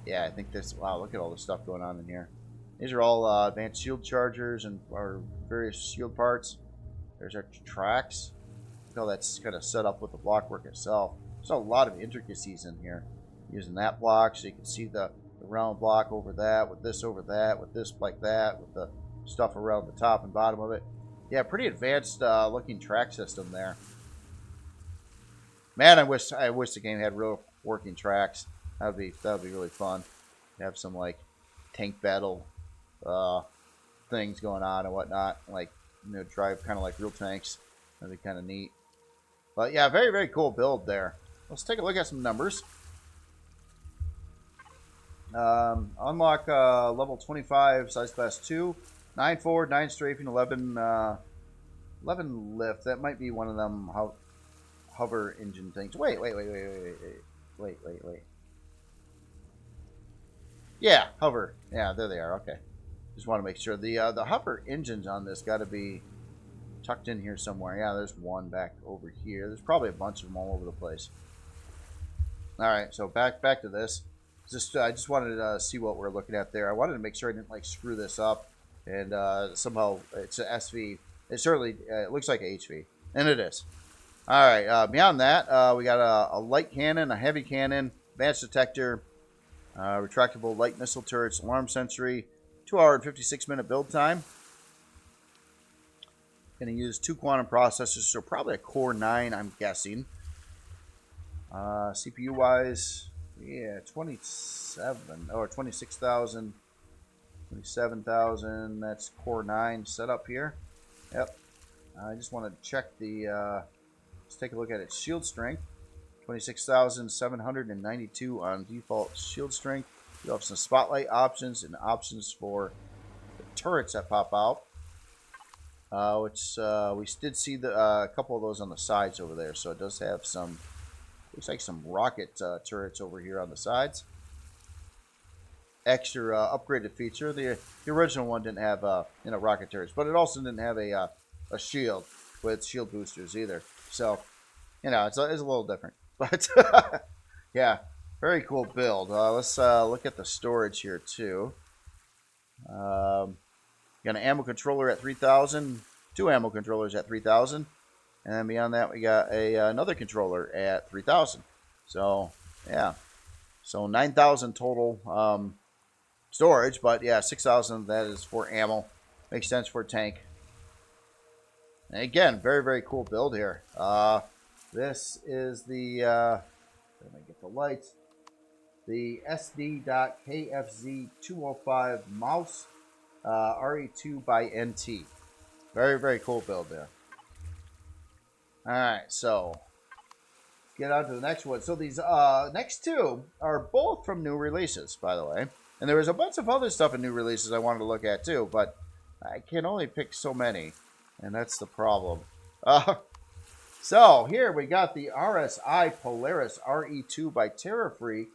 yeah, I think this. Wow, look at all the stuff going on in here. These are all advanced shield chargers and our various shield parts. There's our tracks. Look how that's kind of set up with the block work itself. There's a lot of intricacies in here. Using that block so you can see the round block over that, with this over that, with this like that, with the stuff around the top and bottom of it. Yeah, pretty advanced looking track system there. Man, I wish the game had real working tracks. That would be really fun. Have some like tank battle things going on and whatnot. Like, you know, drive kind of like real tanks. That'd be kind of neat. But yeah, very, very cool build there. Let's take a look at some numbers. Unlock level 25, size class 2, 9 forward, 9 strafing, 11 lift. That might be one of them hover engine things. Wait. Yeah, hover. Yeah, there they are. Okay. Just want to make sure the hover engines on this got to be tucked in here somewhere. Yeah, there's one back over here. There's probably a bunch of them all over the place. All right, so back to this. I just wanted to see what we're looking at there. I wanted to make sure I didn't like screw this up, and somehow it's an SV. It certainly it looks like a HV, and it is. All right. Beyond that, we got a light cannon, a heavy cannon, advanced detector, retractable light missile turrets, alarm sentry, 2-hour and 56-minute build time. Going to use 2 quantum processors, so probably a Core 9, I'm guessing. CPU wise, yeah, 27 or 26,000, 27,000. That's Core 9 set up here. Yep. I just want to check the. Let's take a look at its shield strength. 26,792 on default shield strength. You have some spotlight options and options for the turrets that pop out, which we did see a couple of those on the sides over there. So it does have some. Looks like some rocket turrets over here on the sides. Extra upgraded feature. The original one didn't have rocket turrets, but it also didn't have a shield with shield boosters either. So it's a little different. But yeah, very cool build. Let's look at the storage here too. got an ammo controller at 3,000, 2 ammo controllers at 3,000, and then beyond that we got another controller at 3,000. So yeah, so 9,000 total storage, but yeah, 6,000 of that is for ammo. Makes sense for a tank. And again, very, very cool build here. This is the, let me get the lights, the SD.KFZ205 mouse, RE2 by NT. Very, very cool build there. Alright, so get on to the next one. So these next two are both from new releases, by the way. And there was a bunch of other stuff in new releases I wanted to look at too, but I can only pick so many, and that's the problem. So here we got the RSI Polaris RE2 by Terrafree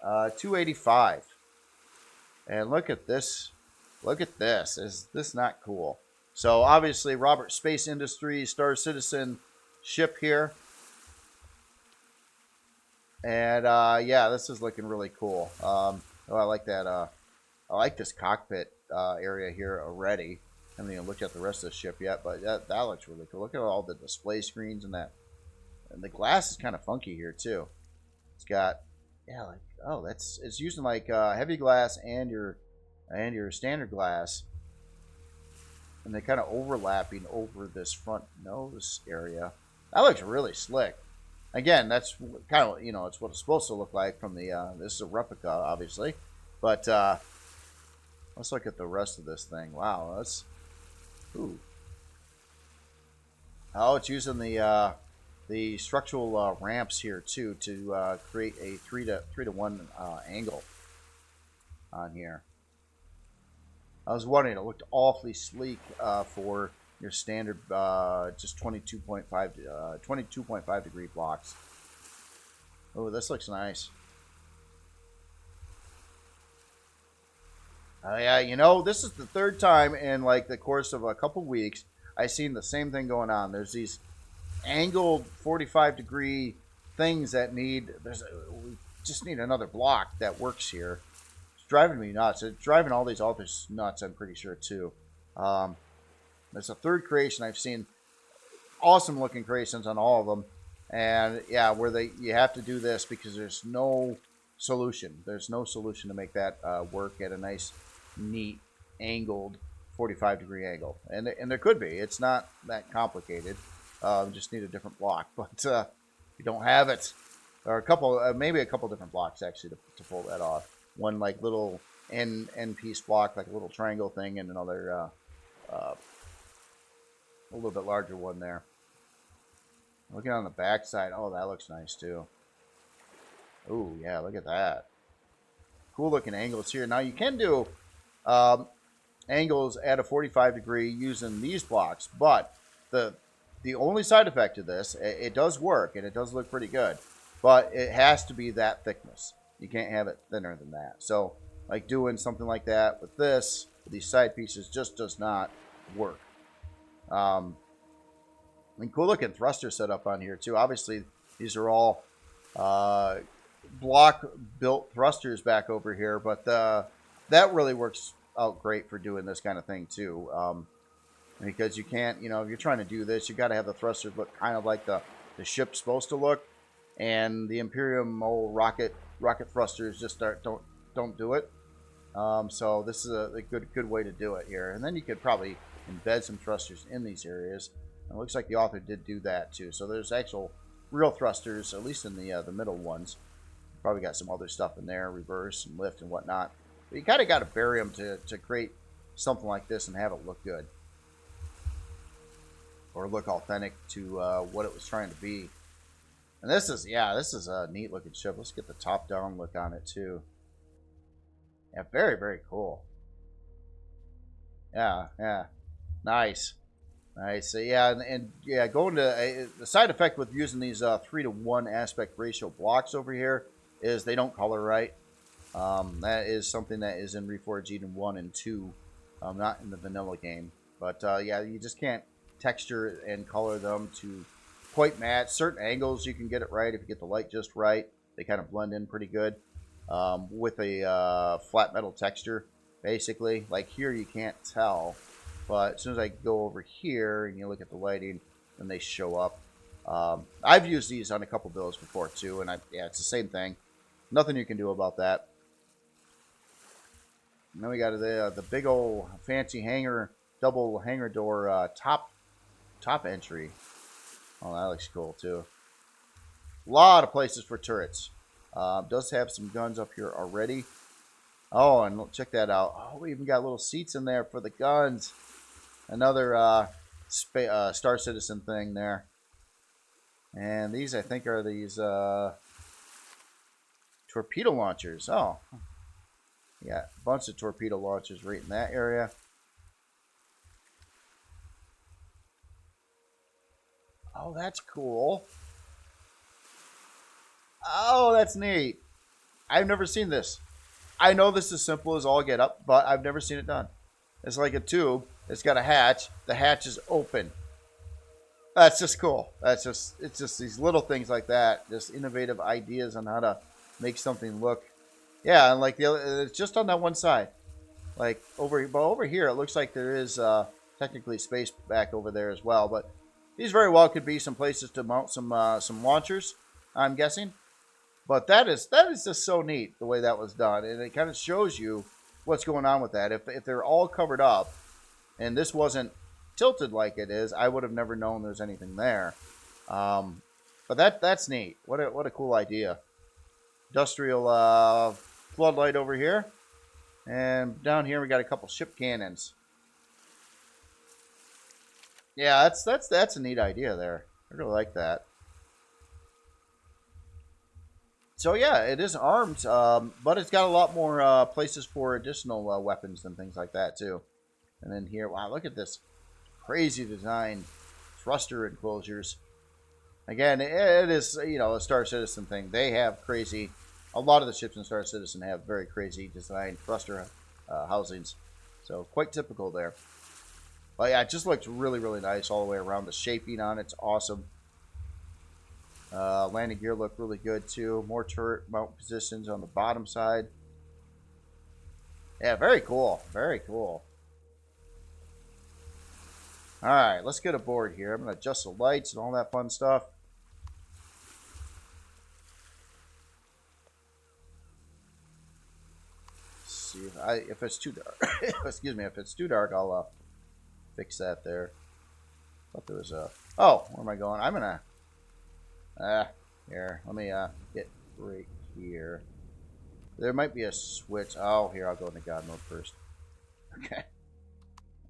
285. And look at this. Look at this. Is this not cool? So obviously Robert Space Industries Star Citizen ship here. And yeah, this is looking really cool. Oh, I like that. I like this cockpit area here already. I haven't even looked at the rest of the ship yet, but that looks really cool. Look at all the display screens and that. And the glass is kind of funky here too. It's got, yeah, like, oh, it's using like heavy glass and your standard glass, and they're kind of overlapping over this front nose area. That looks really slick. Again, that's kind of, you know, it's what it's supposed to look like from the, this is a replica, obviously. But let's look at the rest of this thing. Wow, that's, ooh. Oh, it's using the structural ramps here, too, to create a 3 to 1 angle on here. I was wondering, it looked awfully sleek for your standard just 22.5 degree blocks. Oh, this looks nice. Yeah, you know, this is the third time in like the course of a couple weeks I've seen the same thing going on. There's these angled 45 degree things that we just need another block that works here. It's driving me nuts. It's driving all these authors nuts, I'm pretty sure, too. There's a third creation I've seen. Awesome looking creations on all of them. And yeah, where you have to do this because there's no solution. There's no solution to make that work at a nice, neat, angled 45 degree angle. And there could be. It's not that complicated. Just need a different block. But you don't have it. Or a couple, maybe a couple different blocks actually to pull that off. One like little end piece block, like a little triangle thing, and another a little bit larger one there. Looking on the back side, oh, that looks nice too. Oh yeah, look at that. Cool looking angles here. Now you can do angles at a 45 degree using these blocks, but the only side effect of this, it does work and it does look pretty good, but it has to be that thickness. You can't have it thinner than that. So like doing something like that with this, with these side pieces, just does not work. I mean, cool looking thruster setup on here too. Obviously, these are all block built thrusters back over here, but that really works out great for doing this kind of thing too. Because you can't, you know, if you're trying to do this, you got to have the thrusters look kind of like the ship's supposed to look, and the Empyrion old rocket thrusters just don't do it. So this is a good way to do it here, and then you could probably embed some thrusters in these areas. It looks like the author did do that too. So there's actual real thrusters, at least in the middle ones. Probably got some other stuff in there, reverse and lift and whatnot. But you kind of got to bury them to create something like this and have it look good. Or look authentic to what it was trying to be. And this is a neat looking ship. Let's get the top down look on it too. Yeah, very, very cool. Yeah. Nice. So yeah, and yeah, going to the side effect with using these 3 to 1 aspect ratio blocks over here is they don't color right. That is something that is in Reforged Eden 1 and 2, not in the vanilla game. But yeah, you just can't texture and color them to quite match. Certain angles you can get it right if you get the light just right. They kind of blend in pretty good with a flat metal texture. basically. Like here you can't tell, but as soon as I go over here and you look at the lighting, then they show up. I've used these on a couple builds before too, and yeah, it's the same thing. Nothing you can do about that. And then we got the big old fancy hangar, double hangar door top entry. Oh, that looks cool too. A lot of places for turrets. Does have some guns up here already. Oh, and check that out. Oh, we even got little seats in there for the guns. Another Star Citizen thing there. And these, I think, are these torpedo launchers. Oh, yeah, a bunch of torpedo launchers right in that area. Oh, that's cool. Oh, that's neat. I've never seen this. I know this is simple as all get up, but I've never seen it done. It's like a tube. It's got a hatch. The hatch is open. That's just cool. It's just these little things like that. Just innovative ideas on how to make something look. Yeah, and like the other, it's just on that one side. Like over here, it looks like there is technically space back over there as well. But these very well could be some places to mount some launchers, I'm guessing. But that is just so neat the way that was done, and it kind of shows you what's going on with that. If they're all covered up, and this wasn't tilted like it is, I would have never known there's anything there. But that's neat. What a cool idea. Industrial floodlight over here, and down here we got a couple ship cannons. Yeah, that's a neat idea there. I really like that. So yeah, it is armed, but it's got a lot more places for additional weapons and things like that too. And then here, wow, look at this crazy design thruster enclosures. Again, it is, you know, a Star Citizen thing. They have crazy. A lot of the ships in Star Citizen have very crazy design thruster housings, so quite typical there. But yeah, it just looks really, really nice all the way around. The shaping on it's awesome. Landing gear look really good too. More turret mount positions on the bottom side. Yeah, very cool. Very cool. Alright, let's get aboard here. I'm going to adjust the lights and all that fun stuff. Let's see if it's too dark. Excuse me, if it's too dark, I'll fix that there. Thought there was a... Oh, where am I going? I'm going to... here, let me get right here. There might be a switch. Oh, here, I'll go into God mode first. Okay.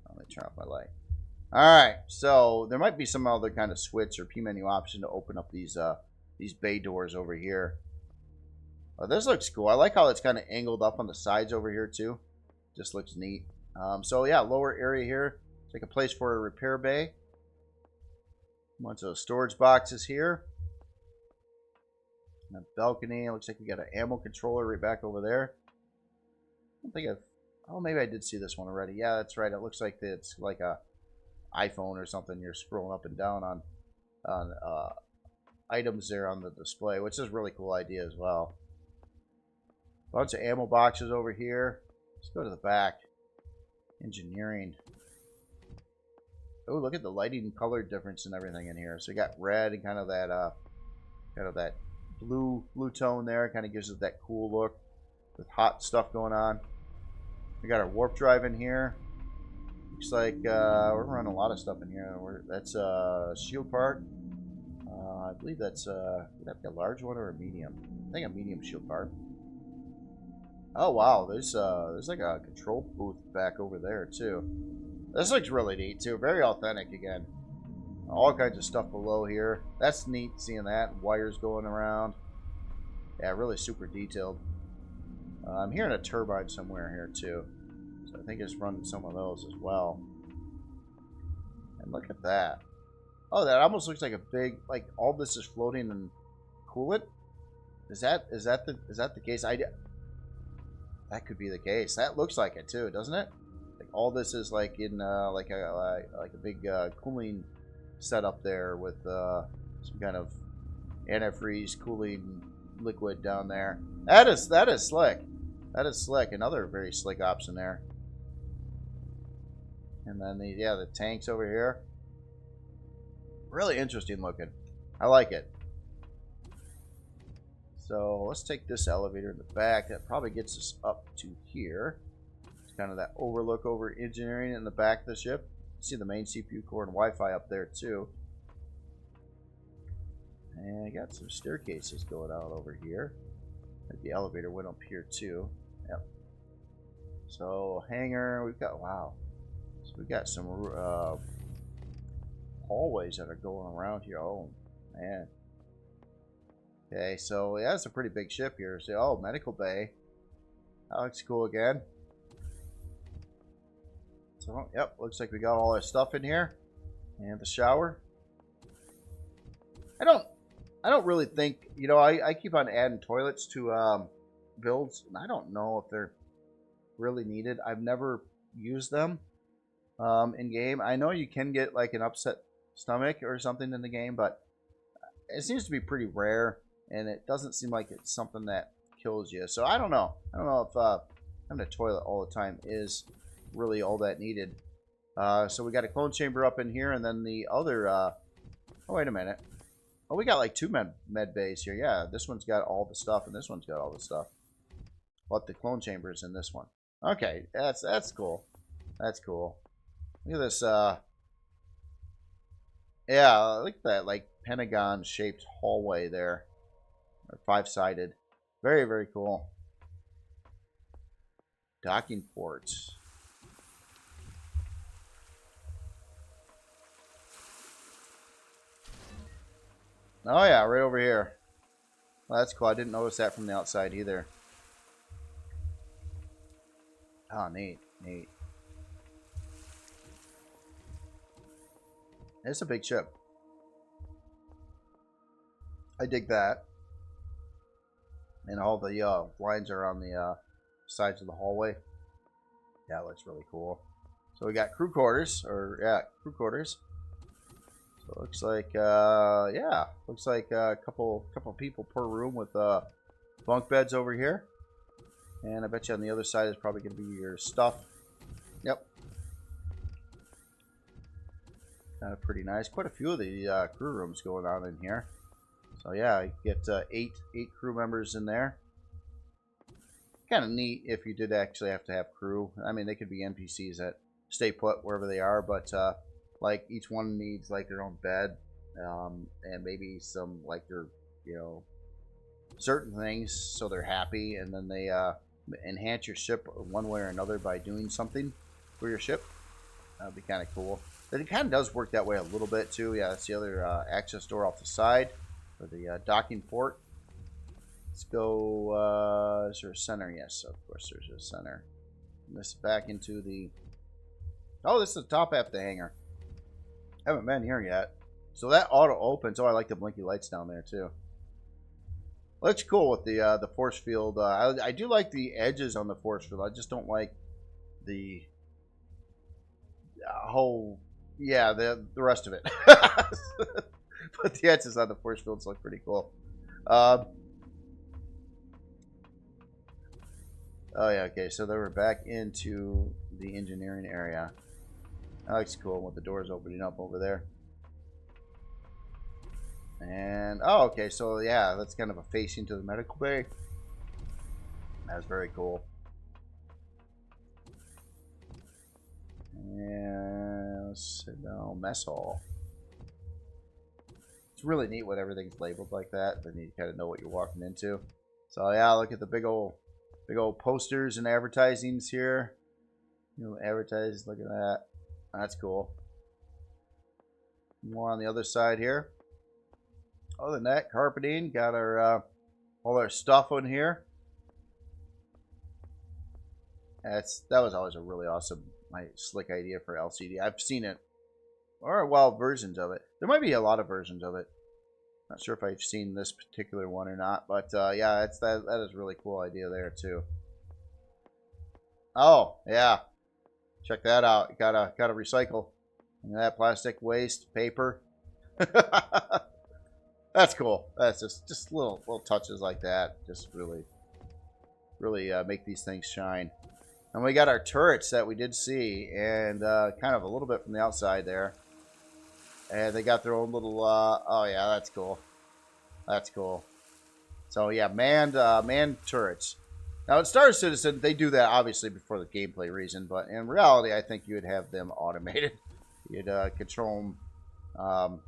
Let me turn off my light. Alright, so there might be some other kind of switch or P menu option to open up these bay doors over here. Oh, this looks cool. I like how it's kind of angled up on the sides over here too. Just looks neat. So yeah, lower area here. It's like a place for a repair bay. Bunch of storage boxes here. And a balcony. Looks like we got an ammo controller right back over there. I don't think I've... Oh, maybe I did see this one already. Yeah, that's right. It looks like it's like a iPhone or something. You're scrolling up and down on items there on the display, which is a really cool idea as well. Bunch of ammo boxes over here. Let's go to the back. Engineering. Oh, look at the lighting and color difference and everything in here. So you got red and kind of that blue tone there. Kind of gives it that cool look with hot stuff going on. We got our warp drive in here. Looks like we're running a lot of stuff in here. That's a shield part. I believe that's would that be a large one or a medium? I think a medium shield part. Oh wow, there's like a control booth back over there too. This looks really neat too. Very authentic again. All kinds of stuff below here. That's neat seeing that. Wires going around. Yeah, really super detailed. I'm hearing a turbine somewhere here too. So I think it's running some of those as well. And look at that. Oh, that almost looks like a big, like all this is floating in coolant. Is that the case? That could be the case. That looks like it too, doesn't it? Like all this is like in like a big cooling setup there with some kind of antifreeze cooling liquid down there. That is slick. That is slick. Another very slick option there. And then the tanks over here. Really interesting looking. I like it. So let's take this elevator in the back. That probably gets us up to here. It's kind of that overlook over engineering in the back of the ship. See the main CPU core and Wi-Fi up there too. And I got some staircases going out over here. The elevator went up here too. Yep. So hangar, we've got, wow. So we got some hallways that are going around here. Oh man. Okay, so yeah, it's a pretty big ship here. So, oh, medical bay. That looks cool again. So, yep, looks like we got all our stuff in here. And the shower. I don't really think, you know, I keep on adding toilets to builds, and I don't know if they're really needed. I've never used them in game. I know you can get like an upset stomach or something in the game, but it seems to be pretty rare, and it doesn't seem like it's something that kills you. So I don't know. I don't know if having a toilet all the time is really all that needed. So we got a clone chamber up in here, and then the other oh, wait a minute. Oh, we got like two med bays here. Yeah, this one's got all the stuff, and this one's got all the stuff. But the clone chamber is in this one. Okay, that's cool. That's cool. Look at this. Yeah, look at that like pentagon-shaped hallway there, or five-sided. Very, very cool. Docking ports. Oh yeah, right over here. Well, that's cool. I didn't notice that from the outside either. Oh, neat, neat. It's a big ship. I dig that. And all the lines are on the sides of the hallway. Yeah, it looks really cool. So we got crew quarters, or yeah, crew quarters. So it looks like, yeah, looks like a couple people per room with bunk beds over here. And I bet you on the other side is probably going to be your stuff. Yep. Kind of pretty nice. Quite a few of the crew rooms going on in here. So yeah, you get eight crew members in there. Kind of neat if you did actually have to have crew. I mean, they could be NPCs that stay put wherever they are, but like each one needs like their own bed, and maybe some like their, you know, certain things so they're happy, and then they enhance your ship one way or another by doing something for your ship. That'd be kind of cool. But it kind of does work that way a little bit too. Yeah, that's the other access door off the side for the docking port. Let's go. Is there a center? Yes, of course there's a center. And this back into the. Oh, this is the top half of the hangar. Haven't been here yet. So that auto opens. Oh, I like the blinky lights down there too. Looks cool with the force field. I do like the edges on the force field. I just don't like the whole. Yeah, the rest of it. But the edges on the force fields look pretty cool. Oh yeah, okay. So then we're back into the engineering area. That looks cool with the doors opening up over there. And, oh, okay, so yeah, that's kind of a facing to the medical bay. That's very cool. And let's sit down, mess hall. It's really neat when everything's labeled like that. Then you kind of know what you're walking into. So yeah, look at the big old posters and advertisings here. You know, advertise, look at that. That's cool. More on the other side here. Other than that, carpeting. Got our all our stuff on here. That was always a really awesome, slick idea for LCD. I've seen it, or well, versions of it. There might be a lot of versions of it. Not sure if I've seen this particular one or not, but yeah, that is a really cool idea there too. Oh yeah, check that out. You gotta recycle. And that plastic waste, paper. That's cool. That's just little touches like that. Just really really make these things shine. And we got our turrets that we did see, and kind of a little bit from the outside there. And they got their own little, oh yeah, that's cool. That's cool. So yeah, manned turrets. Now in Star Citizen, they do that obviously before the gameplay reason, but in reality, I think you would have them automated. You'd control them, I don't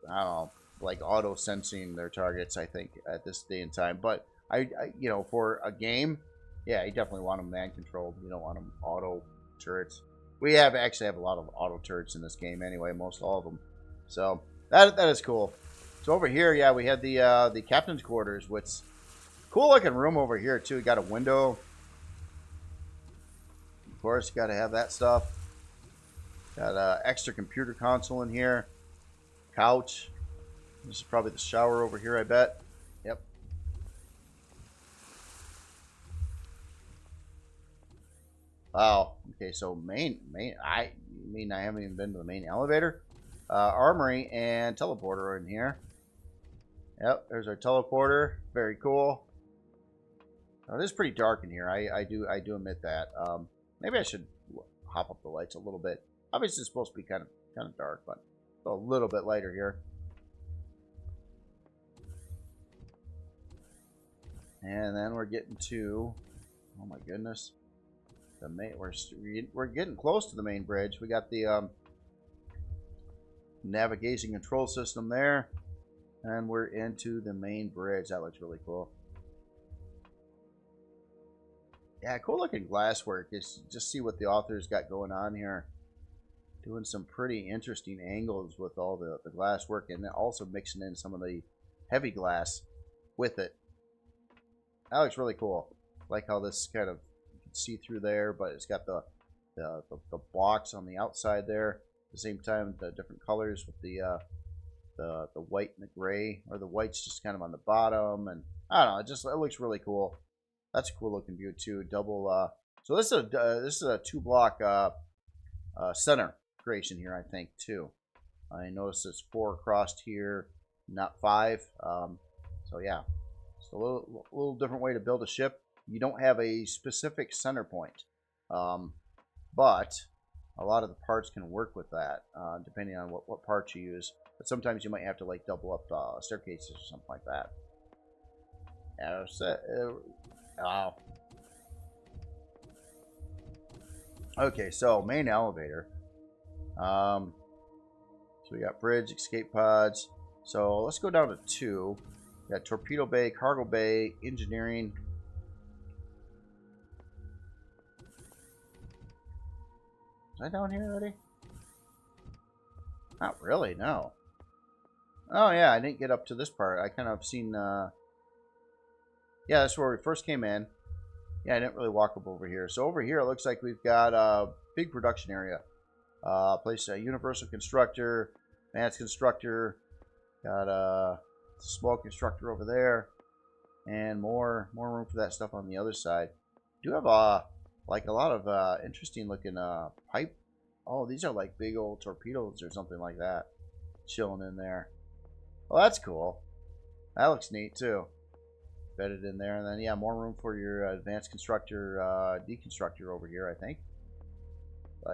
know, like auto sensing their targets. I think at this day and time, but I you know, for a game, yeah, you definitely want them man controlled. You don't want them auto turrets. We actually have a lot of auto turrets in this game anyway, most all of them. So that is cool. So over here, yeah, we had the captain's quarters, which cool looking room over here too. We got a window. Of course, got to have that stuff. Got an extra computer console in here. Couch. This is probably the shower over here, I bet. Yep. Wow. Okay, so main. I mean, I haven't even been to the main elevator. Armory and teleporter are in here. Yep, there's our teleporter. Very cool. It is pretty dark in here. I do admit that. Maybe I should hop up the lights a little bit. Obviously, it's supposed to be kind of dark, but a little bit lighter here. And then we're getting to, oh my goodness, the main. We're getting close to the main bridge. We got the navigation control system there, and we're into the main bridge. That looks really cool. Yeah, cool looking glasswork. Just see what the author's got going on here. Doing some pretty interesting angles with all the glass work, and then also mixing in some of the heavy glass with it. That looks really cool. Like how this kind of, you can see through there, but it's got the blocks on the outside there. At the same time, the different colors with the white and the gray, or the white's just kind of on the bottom, and I don't know. It looks really cool. That's a cool looking view too. Double. So this is a 2-block center creation here, I think, too. I noticed it's 4 across here, not 5. So yeah, it's a little different way to build a ship. You don't have a specific center point, but a lot of the parts can work with that, depending on what parts you use. But sometimes you might have to like double up staircases or something like that. Yeah, wow. Okay, so main elevator. So we got bridge, escape pods. So let's go down to 2. We got torpedo bay, cargo bay, engineering. Is I down here already? Not really, no. Oh yeah, I didn't get up to this part. I kind of seen yeah, that's where we first came in. Yeah, I didn't really walk up over here. So over here it looks like we've got a big production area. Place a universal constructor, advanced constructor, got a small constructor over there, and more room for that stuff on the other side. Do have like a lot of interesting looking pipe. Oh, these are like big old torpedoes or something like that, chilling in there. Well, that's cool. That looks neat too. Bedded in there, and then yeah, more room for your advanced constructor, deconstructor over here, I think.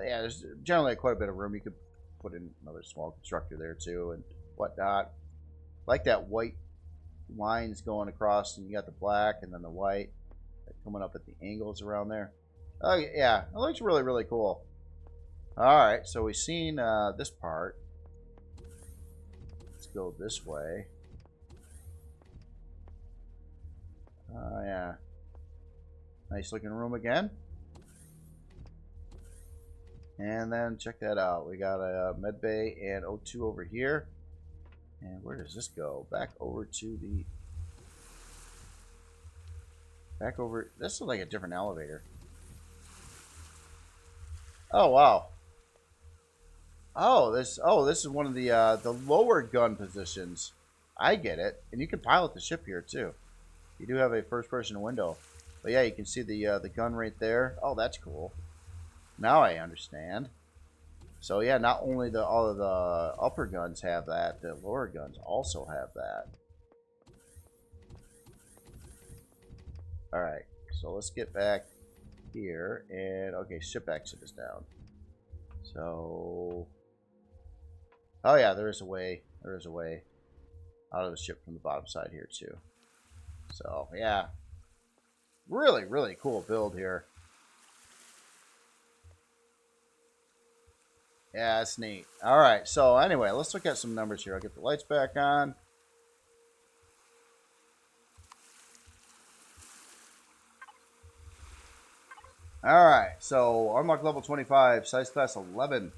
Yeah, there's generally quite a bit of room. You could put in another small constructor there too, and whatnot. Like that white lines going across, and you got the black, and then the white coming up at the angles around there. Oh yeah, it looks really, really cool. All right, so we've seen this part. Let's go this way. Oh yeah, nice looking room again. And then check that out. We got a med bay and O2 over here. And where does this go? Back over to the... Back over... This looks like a different elevator. Oh, wow. Oh, this is one of the lower gun positions. I get it. And you can pilot the ship here, too. You do have a first-person window. But yeah, you can see the gun right there. Oh, that's cool. Now I understand. So yeah, not only all of the upper guns have that, the lower guns also have that. All right, So let's get back here. And, okay, ship exit is down. So... Oh, yeah, there is a way. There is a way out of the ship from the bottom side here, too. So, yeah. Really, really cool build here. Yeah, that's neat. All right, so anyway, let's look at some numbers here. I'll get the lights back on. All right, so unlock level 25, size class 11,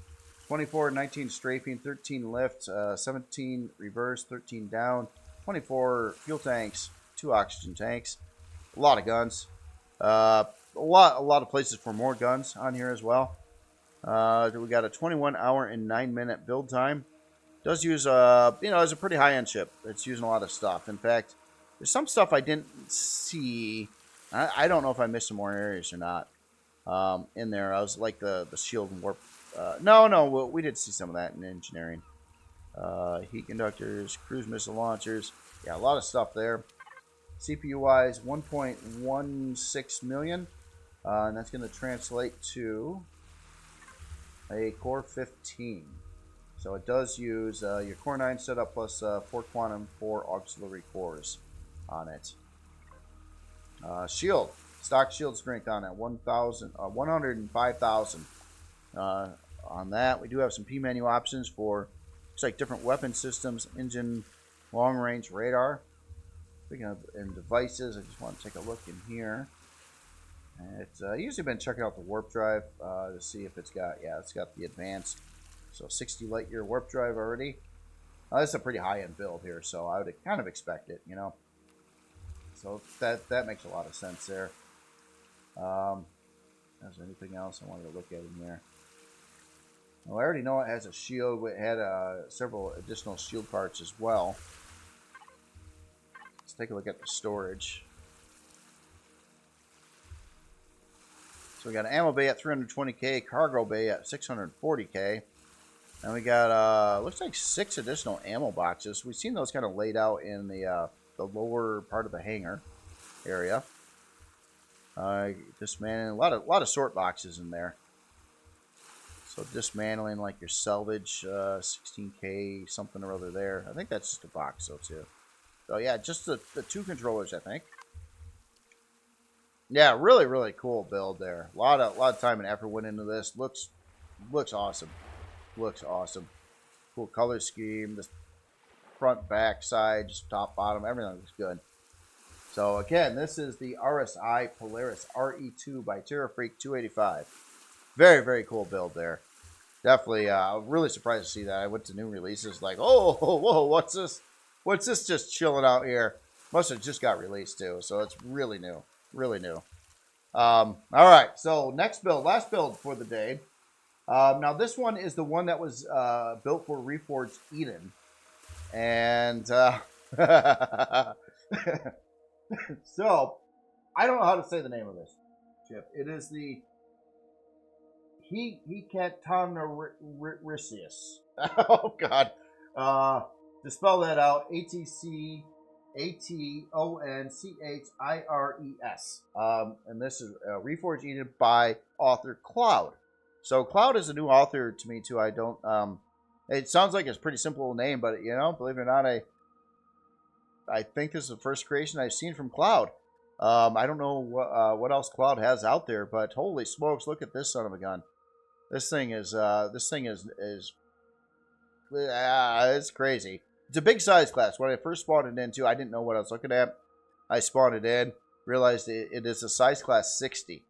24, 19 strafing, 13 lift, 17 reverse, 13 down, 24 fuel tanks, 2 oxygen tanks, a lot of guns, a lot of places for more guns on here as well. We got a 21 hour and 9 minute build time. Does use it's a pretty high end ship. It's using a lot of stuff. In fact, there's some stuff I didn't see. I don't know if I missed some more areas or not. In there, I was like the shield and warp. No, we did see some of that in engineering. Heat conductors, cruise missile launchers. Yeah, a lot of stuff there. CPU wise, 1.16 million, and that's going to translate to a core 15. So it does use your core 9 setup plus 4 quantum, 4 auxiliary cores on it. Shield. Stock shield strength on that 105,000 on that. We do have some P menu options for looks like different weapon systems, engine, long range radar. Speaking of in devices, I just want to take a look in here. It's usually been checking out the warp drive to see if it's got it's got the advanced, so 60 light year warp drive already. This is a pretty high end build here, so I would kind of expect it, you know. So that makes a lot of sense there. Is there anything else I wanted to look at in there? Well, I already know it has a shield. It had several additional shield parts as well. Let's take a look at the storage. So we got an ammo bay at 320k, cargo bay at 640k, and we got looks like 6 additional ammo boxes. We've seen those kind of laid out in the lower part of the hangar area. Dismantling a lot of sort boxes in there. So dismantling like your salvage, 16k something or other there. I think that's just a box though too. So yeah, just the 2 controllers I think. Yeah, really really cool build there. A lot of time and effort went into this. Looks awesome. Looks awesome. Cool color scheme. Just front, back, side, just top, bottom. Everything looks good. So again, this is the RSI Polaris RE2 by TerraFreak 285. Very, very cool build there. Definitely really surprised to see that. I went to new releases like, oh, whoa, what's this? What's this just chilling out here? Must have just got released too. So it's really new. Really new. All right, so next build, last build for the day. Now this one is the one that was built for Reforged Eden. And... So, I don't know how to say the name of this ship. It is the Hectonchires. Oh, God. To spell that out, Hectonchires. And this is Reforged Eden by author Cloud. So, Cloud is a new author to me, too. I don't... it sounds like it's a pretty simple name, but, you know, believe it or not, I think this is the first creation I've seen from Cloud. I don't know what else Cloud has out there, but holy smokes, look at this son of a gun. This thing is it's crazy. It's a big size class. When I first spawned it into, I didn't know what I was looking at. I spawned it in, realized it is a size class 60.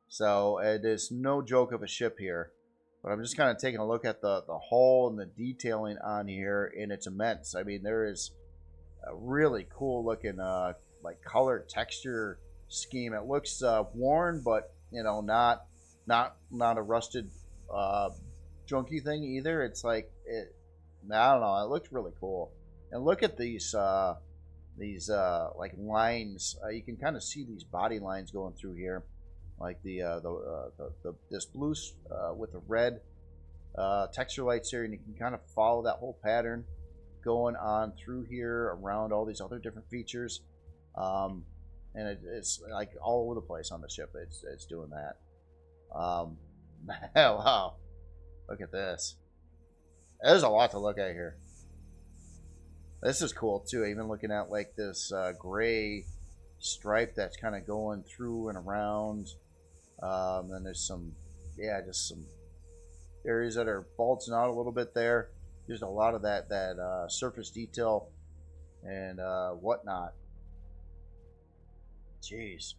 So it is no joke of a ship here. But I'm just kind of taking a look at the hull and the detailing on here, and it's immense. I mean, there is a really cool looking like color texture scheme. It looks worn, but you know, not a rusted junky thing either. It's like I don't know. It looks really cool. And look at these like lines. You can kind of see these body lines going through here, like this blue with the red texture lights here, and you can kind of follow that whole pattern going on through here around all these other different features. and it's like all over the place on the ship. It's doing that. Wow, look at this. There's a lot to look at here. This is cool too. Even looking at like this gray stripe that's kind of going through and around. Then there's some, yeah, just some areas that are bulging out a little bit there. There's a lot of that surface detail and whatnot. Jeez,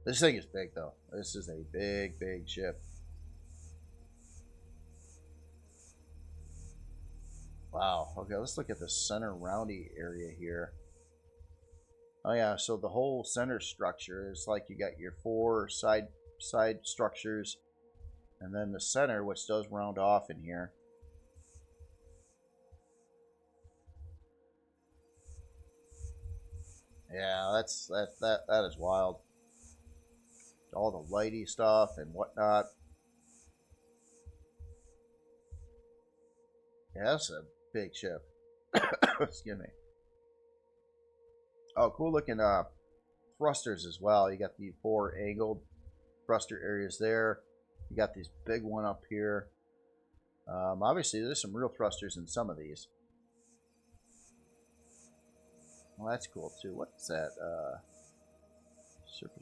this thing is big though. This is a big ship. Wow. Okay, let's look at the center roundy area here. Oh yeah, so the whole center structure is like you got your four side structures, and then the center, which does round off in here. Yeah, that is wild. All the lighty stuff and whatnot. Yeah, that's a big ship. Excuse me. Oh, cool looking thrusters as well. You got the 4 angled thruster areas there. You got these big one up here. Obviously, there's some real thrusters in some of these. Well, that's cool too. What's that?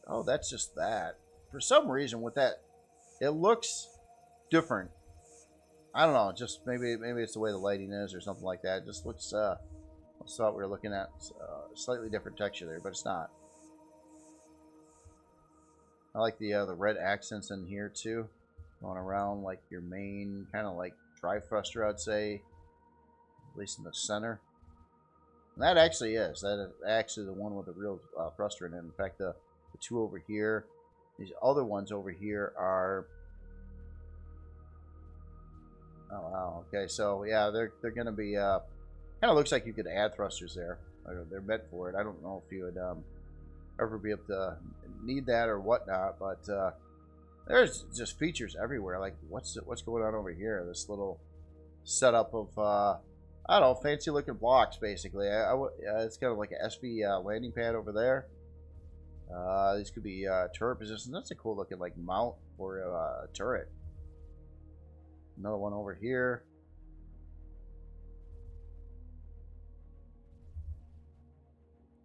Oh, that's just that. For some reason, with that, it looks different. I don't know. Just maybe it's the way the lighting is or something like that. It just looks. I thought we were looking at slightly different texture there, but it's not. I like the red accents in here too, going around like your main kind of like drive thruster, I'd say, at least in the center. And that actually is actually the one with the real thruster in it. In fact, the 2 over here, these other ones over here are. Oh wow. Okay, so yeah, they're gonna be kind of looks like you could add thrusters there. They're meant for it. I don't know if you would ever be able to need that or whatnot, but there's just features everywhere. Like what's going on over here? This little setup of I don't know, fancy looking blocks basically. It's kind of like an SV landing pad over there. These could be turret positions. That's a cool looking like mount for a turret. Another one over here.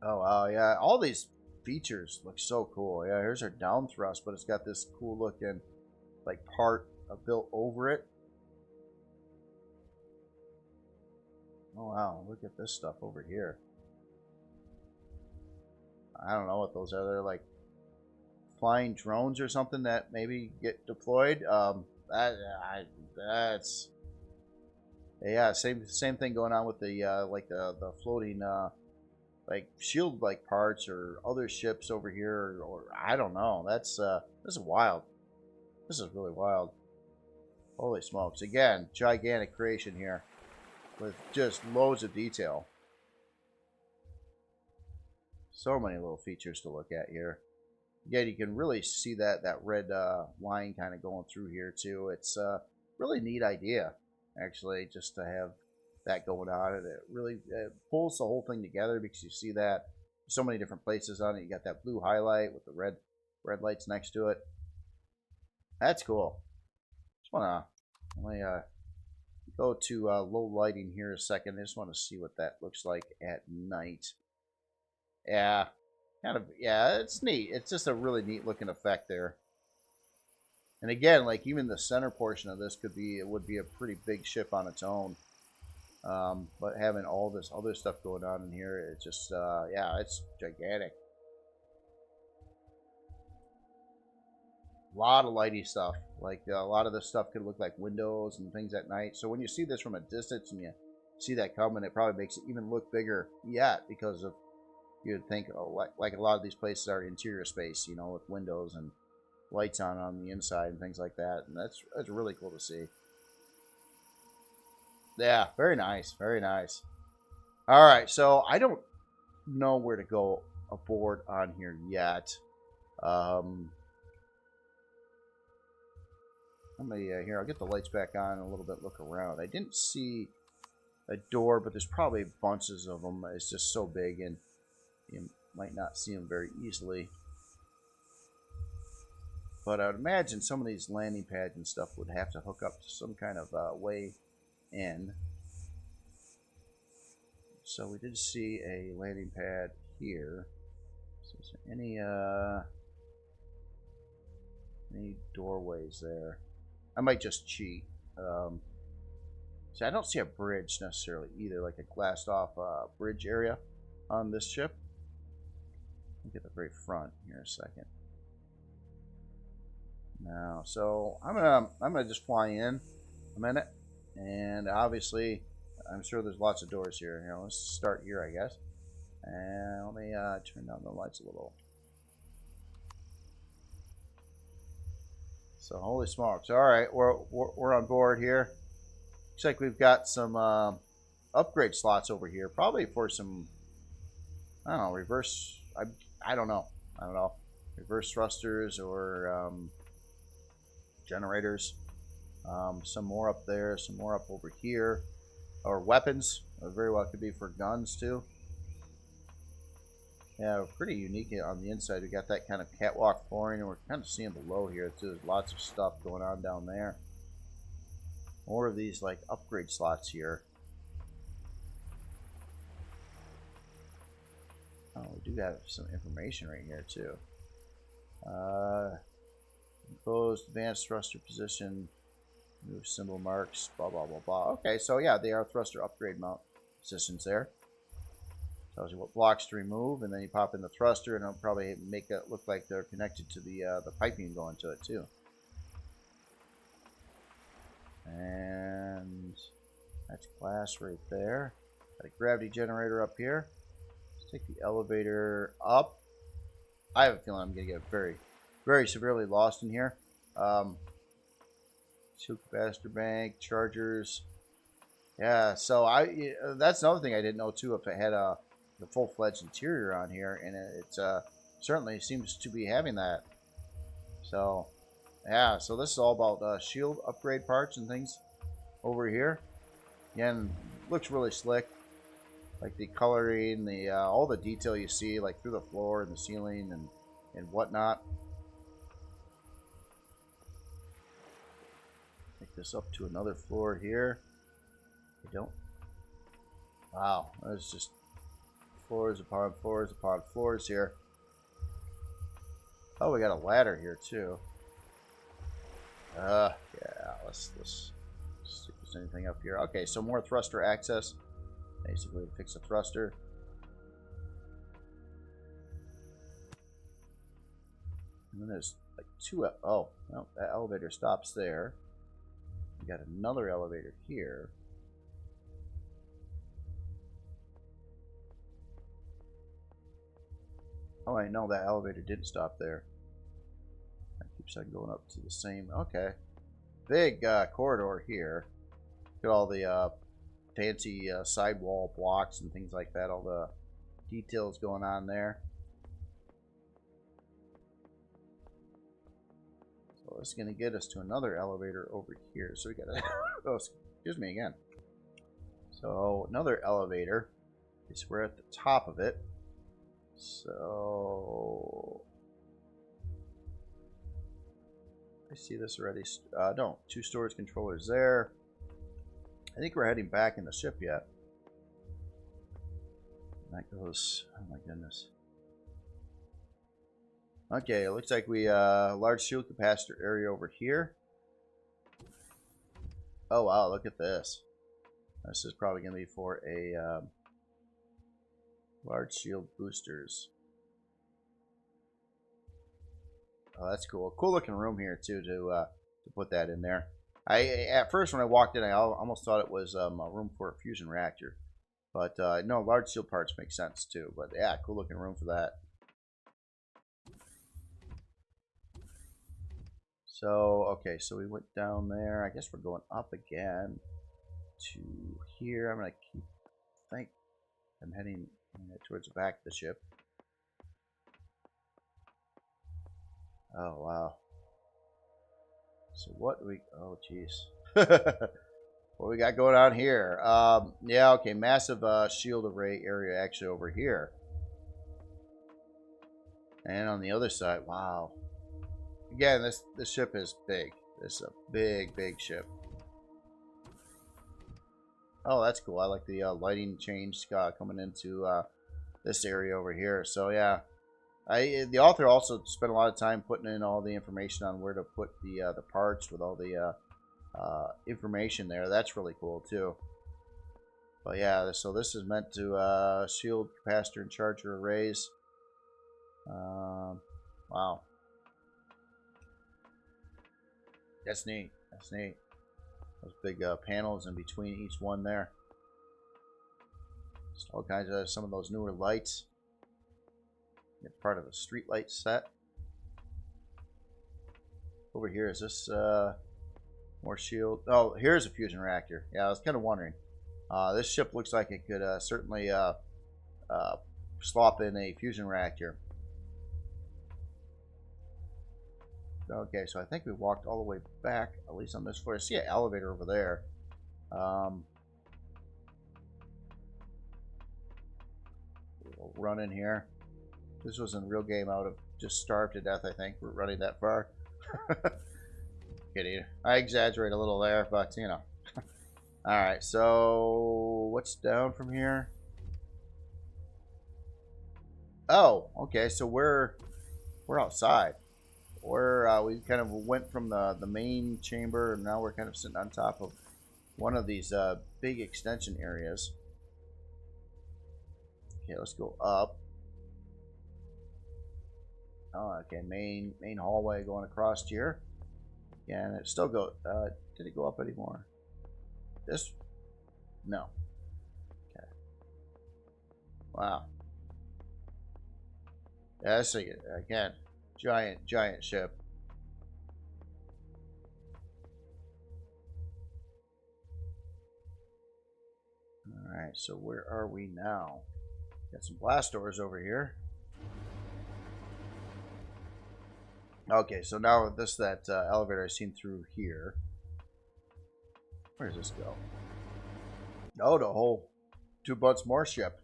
Oh wow, yeah, all these features look so cool. Yeah, here's our down thrust, but it's got this cool looking like part built over it. Oh wow, look at this stuff over here. I don't know what those are. They're like flying drones or something that maybe get deployed. That's yeah, same thing going on with the like the floating like shield like parts or other ships over here, or I don't know. This is wild. This is really wild. Holy smokes! Again, gigantic creation here with just loads of detail. So many little features to look at here. Again, you can really see that red line kind of going through here too. It's a really neat idea, actually, just to have that going on, and it really pulls the whole thing together because you see that so many different places on it. You got that blue highlight with the red lights next to it. That's cool. Just wanna let me go to low lighting here a second. I just want to see what that looks like at night. Yeah, kind of. Yeah, it's neat. It's just a really neat looking effect there. And again, like even the center portion of this would be a pretty big ship on its own. But having all this other stuff going on in here, it's just yeah, it's gigantic. A lot of lighty stuff. Like a lot of this stuff could look like windows and things at night. So when you see this from a distance and you see that coming, it probably makes it even look bigger yet, because of, you'd think, oh, like a lot of these places are interior space, you know, with windows and lights on the inside and things like that. And that's really cool to see. Yeah, very nice, very nice. All right, so I don't know where to go aboard on here yet. Let me here. I'll get the lights back on a little bit. Look around. I didn't see a door, but there's probably bunches of them. It's just so big, and might not see them very easily. But I would imagine some of these landing pads and stuff would have to hook up to some kind of way in. So we did see a landing pad here. So is there any doorways there? I might just cheat. So I don't see a bridge necessarily either, like a glassed off bridge area on this ship. Look at the very front here a second. Now, so I'm gonna just fly in a minute, and obviously I'm sure there's lots of doors here. You know, let's start here, I guess. And let me turn down the lights a little. So holy smokes! All right, we're on board here. Looks like we've got some upgrade slots over here, probably for some, I don't know, reverse. I don't know. Reverse thrusters or generators. Some more up there, some more up over here, or weapons. Very well could be for guns too. Yeah, pretty unique on the inside. We got that kind of catwalk flooring, and we're kind of seeing below here too. There's lots of stuff going on down there. More of these like upgrade slots here. Oh, we do have some information right here too. Enclosed advanced thruster position, move symbol marks, blah blah blah blah. Okay, so yeah, they are thruster upgrade mount positions there. Tells you what blocks to remove, and then you pop in the thruster, and it'll probably make it look like they're connected to the piping going to it too. And that's glass right there. Got a gravity generator up here. Let's take the elevator up. I have a feeling I'm going to get very, very severely lost in here. Two capacitor bank, chargers. Yeah, so that's another thing I didn't know too, if it had the full-fledged interior on here, and it certainly seems to be having that. So yeah, so this is all about shield upgrade parts and things over here. Again, looks really slick, like the coloring, the all the detail you see like through the floor and the ceiling and whatnot. Take this up to another floor here. I don't. Wow, there's just floors upon floors upon floors here. Oh, we got a ladder here too. Yeah, let's see if there's anything up here. Okay, so more thruster access. Basically, fix a thruster. And then there's like two. Oh, no, that elevator stops there. We got another elevator here. Oh, I know that elevator didn't stop there. That keeps on going up to the same. Okay. Big corridor here. Look at all the fancy sidewall blocks and things like that. All the details going on there. So this is going to get us to another elevator over here. So we got to. Oh, excuse me again. So another elevator. Is we're at the top of it. So I see this already. No, two storage controllers there. I think we're heading back in the ship yet. That goes. Oh my goodness. Okay, it looks like we large shield capacitor area over here. Oh wow, look at this. This is probably going to be for a large shield boosters. Oh, that's cool. Cool looking room here too to put that in there. At first when I walked in, I almost thought it was a room for a fusion reactor, but no, large shield parts make sense too. But yeah, cool looking room for that. So okay, so we went down there. I guess we're going up again to here. I'm gonna keep. I think I'm heading towards the back of the ship. Oh wow. So what do we? Oh jeez. What we got going on here? Yeah, okay. Massive shield array area actually over here. And on the other side, wow. Again, this ship is big. This is a big ship. Oh, that's cool. I like the lighting change coming into this area over here. So yeah, the author also spent a lot of time putting in all the information on where to put the parts with all the information there. That's really cool too. But yeah, so this is meant to shield capacitor and charger arrays. Wow, that's neat. That's neat. Those big panels in between each one there. Just all kinds of some of those newer lights. It's part of a street light set. Over here, is this more shield? Oh, here's a fusion reactor. Yeah, I was kind of wondering. This ship looks like it could certainly slop in a fusion reactor. Okay, so I think we walked all the way back, at least on this floor. I see an elevator over there. We'll run in here. This wasn't a real game. I would have just starved to death, I think. We're running that far. Kidding. I exaggerate a little there, but, you know. Alright, so what's down from here? Oh, okay, so we're outside. We kind of went from the main chamber, and now we're kind of sitting on top of one of these big extension areas. Okay, let's go up. Oh, okay, main hallway going across here. Yeah, and it still go. Did it go up anymore? This? No. Okay. Wow. Yeah, I see it again. Giant ship. Alright, so where are we now? Got some blast doors over here. Okay, so now that elevator I've seen through here. Where does this go? Oh, the whole 2 butts more ship.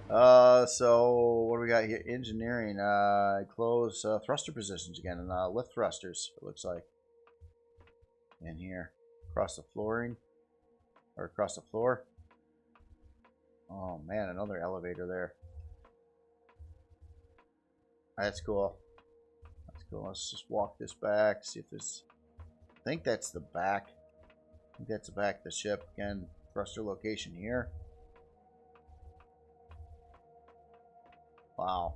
So what do we got here? Engineering. Close thruster positions again, and lift thrusters. It looks like in here across the flooring or across the floor. Oh man, another elevator there. That's cool. That's cool. Let's just walk this back. See if there's. I think that's the back. I think that's the back of the ship. Again, thruster location here. Wow.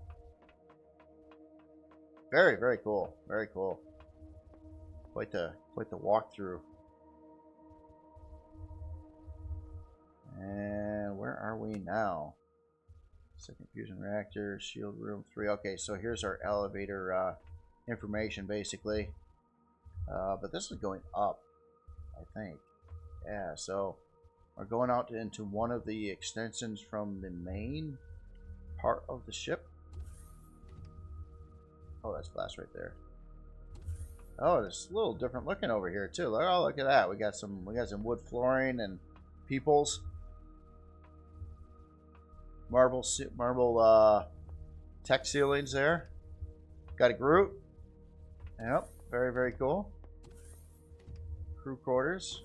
Very, very cool. Very cool. Quite the walkthrough. And where are we now? Second fusion reactor, shield room 3. Okay, so here's our elevator information basically. But this is going up, I think. Yeah, so we're going out into one of the extensions from the main part of the ship. Oh, that's glass right there. Oh, it's a little different looking over here too. Oh, look at that. We got some wood flooring and peoples. Marble tech ceilings there. Got a Groot. Yep, very, very cool. Crew quarters.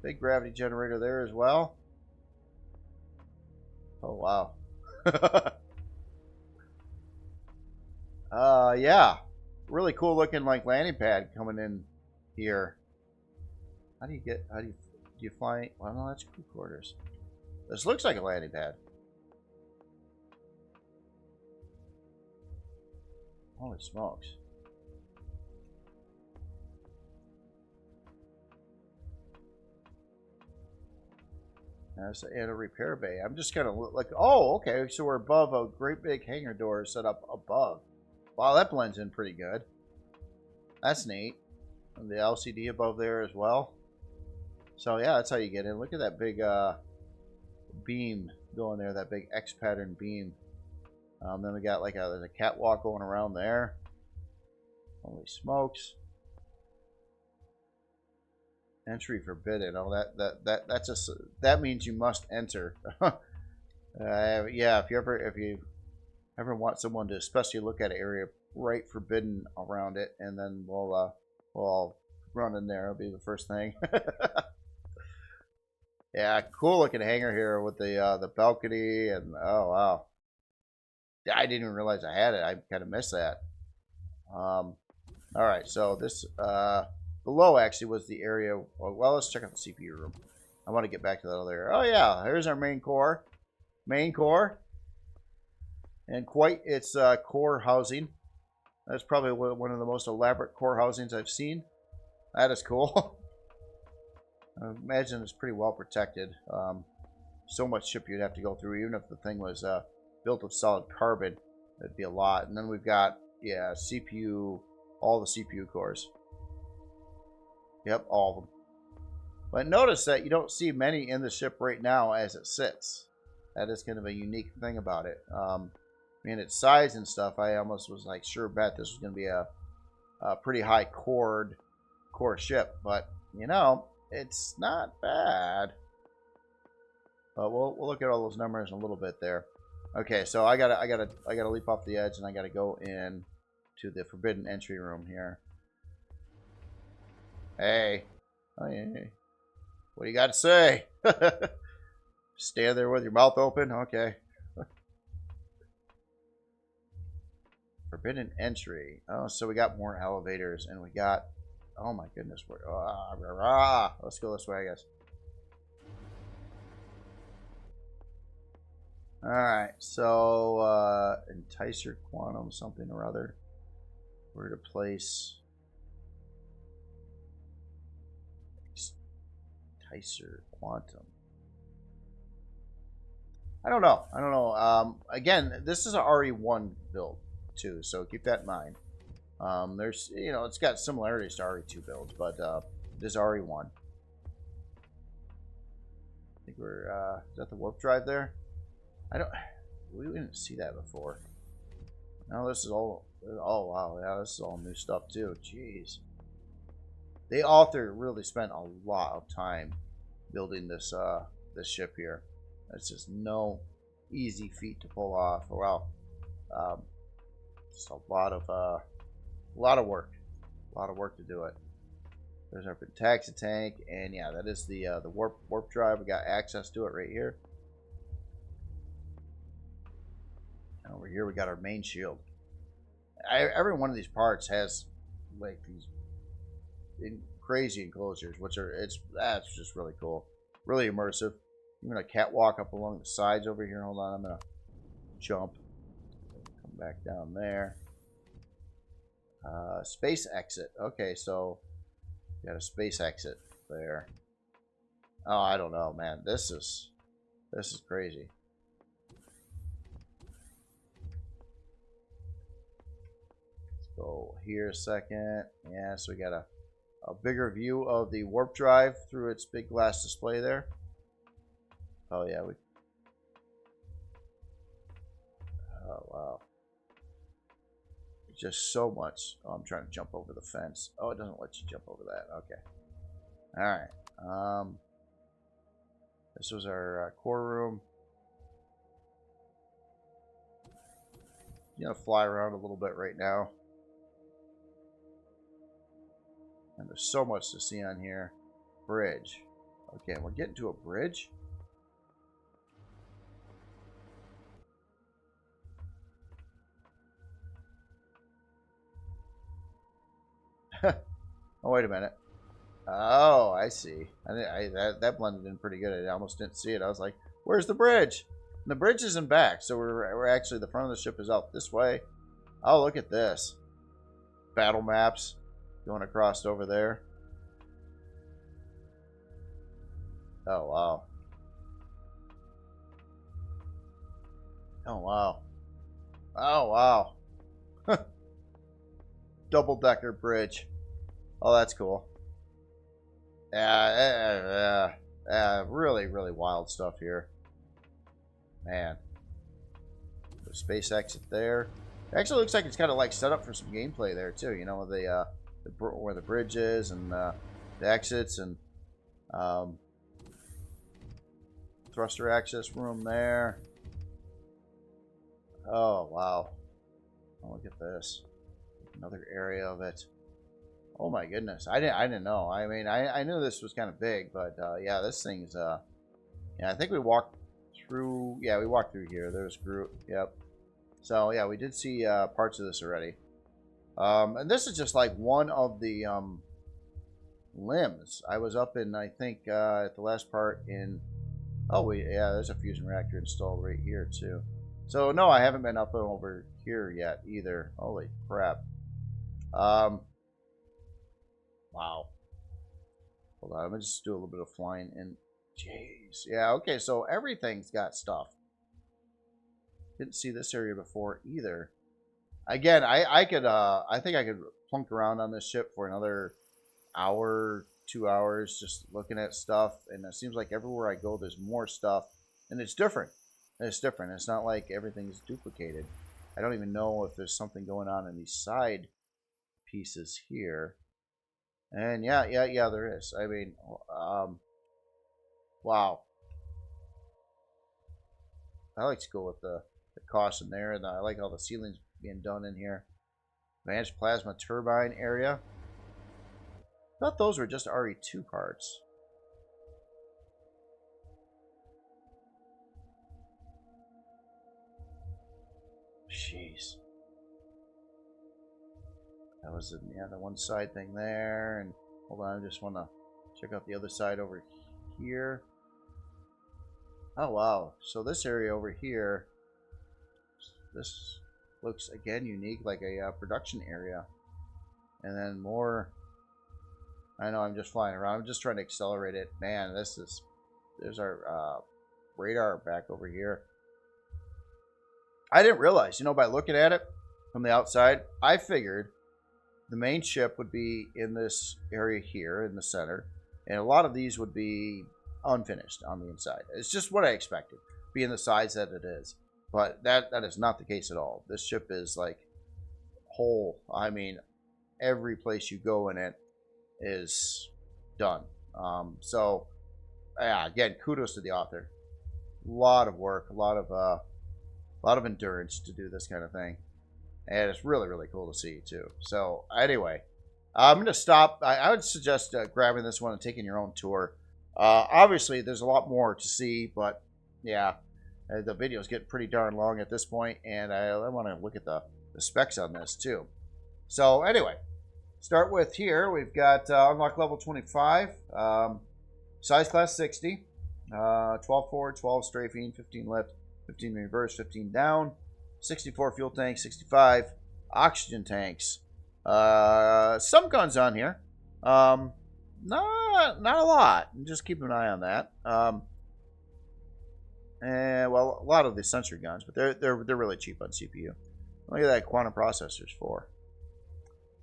Big gravity generator there as well. Oh, wow. Yeah. Really cool looking like landing pad coming in here. Do you fly? Well, no, that's crew quarters. This looks like a landing pad. Holy smokes. And a repair bay. I'm just kind of like, oh, okay. So we're above a great big hangar door set up above. Wow, that blends in pretty good. That's neat. And the LCD above there as well. So yeah, that's how you get in. Look at that big beam going there. That big X pattern beam. Then we got like there's a catwalk going around there. Holy smokes. Entry forbidden. Oh, that means you must enter. Yeah, if you ever want someone to especially look at an area right forbidden around it, and then we'll all run in there. It'll be the first thing. Yeah, cool looking hangar here with the balcony, and oh wow, I didn't even realize I had it. I kind of missed that. All right, so this below actually was the area. Well, let's check out the CPU room. I want to get back to that other area. Oh yeah, here's our main core, and quite its core housing. That's probably one of the most elaborate core housings I've seen. That is cool. I imagine it's pretty well protected. So much ship you'd have to go through, even if the thing was built of solid carbon, that'd be a lot. And then we've got, yeah, CPU, all the CPU cores. Yep, all of them. But notice that you don't see many in the ship right now as it sits. That is kind of a unique thing about it. I mean, its size and stuff, I almost was like, sure bet this was going to be a pretty high core ship. But, you know, it's not bad. But we'll look at all those numbers in a little bit there. Okay, so I gotta leap off the edge, and I gotta go in to the forbidden entry room here. Hey, hey. What do you got to say? Stand there with your mouth open. Okay. Forbidden entry. Oh, so we got more elevators, and we got. Oh my goodness, let's go this way, I guess. Alright, so Enticer Quantum something or other. Where to place Enticer Quantum. I don't know. Again, this is a RE1 build too, so keep that in mind. There's, you know, it's got similarities to RE2 builds, but it is RE1. I think we're, is that the warp drive there? We didn't see that before. No, this is all, oh wow, yeah, this is all new stuff too, jeez. The author really spent a lot of time building this, this ship here. It's just no easy feat to pull off. Well, just a lot of work. A lot of work to do it. There's our Pentaxa tank, and yeah, that is the warp drive. We got access to it right here. And over here we got our main shield. Every one of these parts has like these crazy enclosures, which are that's just really cool, really immersive. Even a catwalk up along the sides over here. Hold on, I'm gonna jump. Come back down there. Space exit. Okay, so got a space exit there. Oh, I don't know, man. This is crazy. Let's go here a second. Yeah, so we got a bigger view of the warp drive through its big glass display there. Oh yeah, oh wow. Just so much. Oh, I'm trying to jump over the fence. Oh, it doesn't let you jump over that. Okay. All right. This was our core room. You know, fly around a little bit right now. And there's so much to see on here. Bridge. Okay, we're getting to a bridge. Oh, wait a minute. Oh, I see. That blended in pretty good. I almost didn't see it. I was like, where's the bridge? And the bridge isn't back, so we're actually, the front of the ship is out this way. Oh, look at this. Battle maps going across over there. Oh, wow. Oh, wow. Oh, wow. Double-decker bridge. Oh, that's cool. Yeah, really, really wild stuff here. Man. The space exit there. It actually looks like it's kind of like set up for some gameplay there, too. You know, where the bridge is and the exits and thruster access room there. Oh, wow. Oh, look at this. Another area of it. Oh my goodness. I didn't know. I mean, I knew this was kind of big, but yeah, this thing's yeah, I think we walked through, yeah, we walked through here. There's Groot. Yep. So, yeah, we did see parts of this already. And this is just like one of the limbs. I was up in, I think, at the last part in, oh, yeah, there's a fusion reactor installed right here, too. So, no, I haven't been up over here yet, either. Holy crap. Wow. Hold on, let me just do a little bit of flying in. Jeez. Yeah, okay, so everything's got stuff. Didn't see this area before, either. Again, I think I could plunk around on this ship for another hour, 2 hours, just looking at stuff. And it seems like everywhere I go, there's more stuff, and it's different. It's different. It's not like everything's duplicated. I don't even know if there's something going on in these side pieces here. And yeah, there is. I mean, wow. I like to go with the caution there, and I like all the ceilings being done in here. Advanced plasma turbine area. I thought those were just RE2 parts. Jeez. That was the one side thing there, and hold on, I just want to check out the other side over here. Oh wow! So this area over here, this looks again unique, like a production area, and then more. I know I'm just flying around. I'm just trying to accelerate it. Man, there's our radar back over here. I didn't realize, by looking at it from the outside, I figured the main ship would be in this area here in the center, and a lot of these would be unfinished on the inside. It's just what I expected, being the size that it is. But that is not the case at all. This ship is like whole. I mean, every place you go in it is done. So, yeah, again, kudos to the author. A lot of work, a lot of endurance to do this kind of thing. And it's really, really cool to see, too. So, anyway, I'm going to stop. I would suggest grabbing this one and taking your own tour. Obviously, there's a lot more to see, but, yeah, the video's getting pretty darn long at this point, and I want to look at the specs on this, too. So, anyway, start with here. We've got unlock level 25, size class 60, 12 forward, 12 strafing, 15 lift, 15 reverse, 15 down, 64 fuel tanks, 65 oxygen tanks. Some guns on here. Not a lot. Just keep an eye on that. And well, a lot of the sensor guns, but they're really cheap on CPU. Look at that quantum processors for.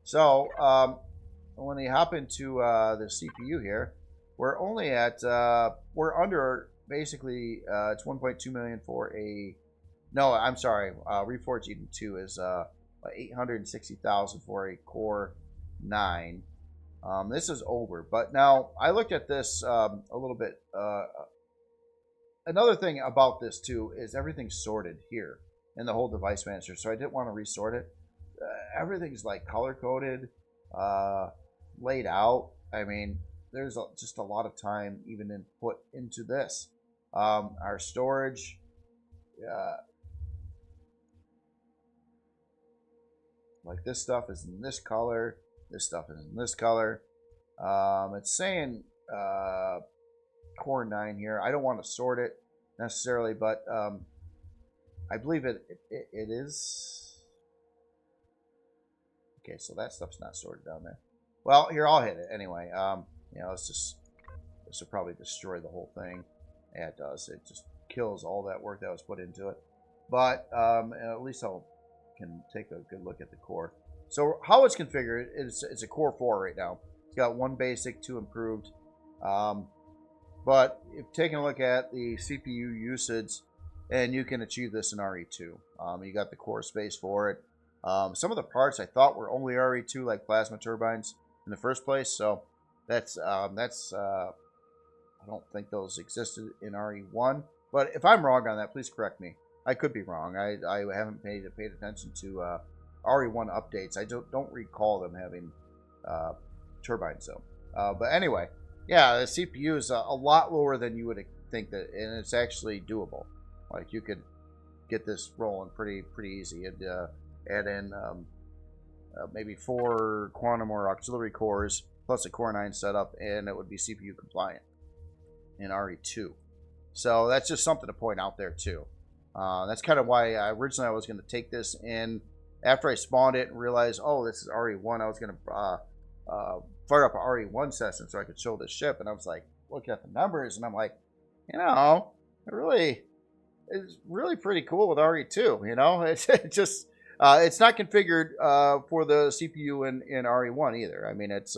So when you hop into the CPU here, we're only at we're under basically it's 1.2 million for a. No, I'm sorry. Reforged Eden 2 is 860,000 for a Core 9. This is over, but now I looked at this a little bit. Another thing about this too is everything's sorted here in the whole device manager, so I didn't want to resort it. Everything's like color coded, laid out. I mean, there's just a lot of time even put into this. Our storage. Like this stuff is in this color. This stuff is in this color. It's saying Core 9 here. I don't want to sort it necessarily, but I believe it is. Okay, so that stuff's not sorted down there. Well, here, I'll hit it anyway. This will probably destroy the whole thing. Yeah, it does. It just kills all that work that was put into it. But at least can take a good look at the core. So how it's configured is it's a Core 4 right now. It's got 1 basic, 2 improved. But if taking a look at the CPU usage, and you can achieve this in RE2. You got the core space for it. Some of the parts I thought were only RE2, like plasma turbines in the first place. So that's I don't think those existed in RE1. But if I'm wrong on that, please correct me. I could be wrong. I haven't paid attention to RE1 updates. I don't recall them having turbines though. But anyway, yeah, the CPU is a lot lower than you would think that, and it's actually doable. Like you could get this rolling pretty easy and add in maybe 4 quantum or auxiliary cores plus a Core 9 setup, and it would be CPU compliant in RE2. So that's just something to point out there too. That's kind of why originally I was going to take this in after I spawned it and realized, oh, this is RE1. I was going to fire up an RE1 session so I could show this ship, and I was like, looking at the numbers, and I'm like, you know, it's really pretty cool with RE2. You know, it's just it's not configured for the CPU in RE1 either. I mean, it's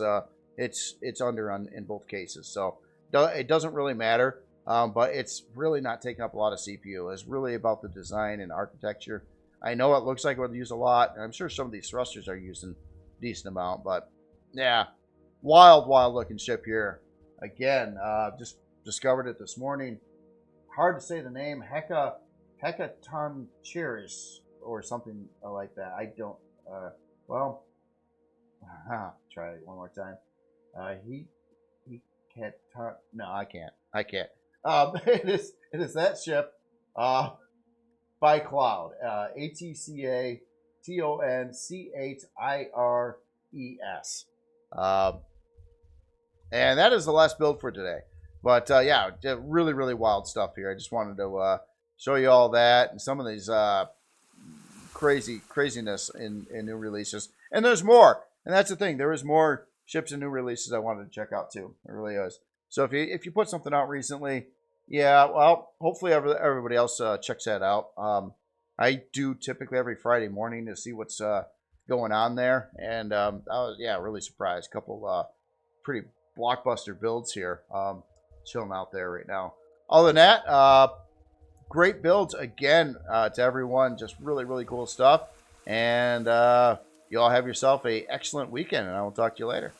under in both cases, so it doesn't really matter. But it's really not taking up a lot of CPU. It's really about the design and architecture. I know it looks like it would use a lot, and I'm sure some of these thrusters are using a decent amount, but yeah, wild looking ship here. Again, just discovered it this morning. Hard to say the name, Hectonchires or something like that. I don't, well, try it one more time. He can't, no, I can't. It is that ship, by Cloud, ATCATONCHIRES. And that is the last build for today. But yeah, really wild stuff here. I just wanted to show you all that and some of these craziness in new releases. And there's more. And that's the thing. There is more ships and new releases I wanted to check out too. It really is. So if you put something out recently, yeah, well, hopefully everybody else checks that out. I do typically every Friday morning to see what's going on there, and I was really surprised. A couple pretty blockbuster builds here, chilling out there right now. Other than that, great builds again to everyone. Just really cool stuff, and you all have yourself a excellent weekend, and I will talk to you later.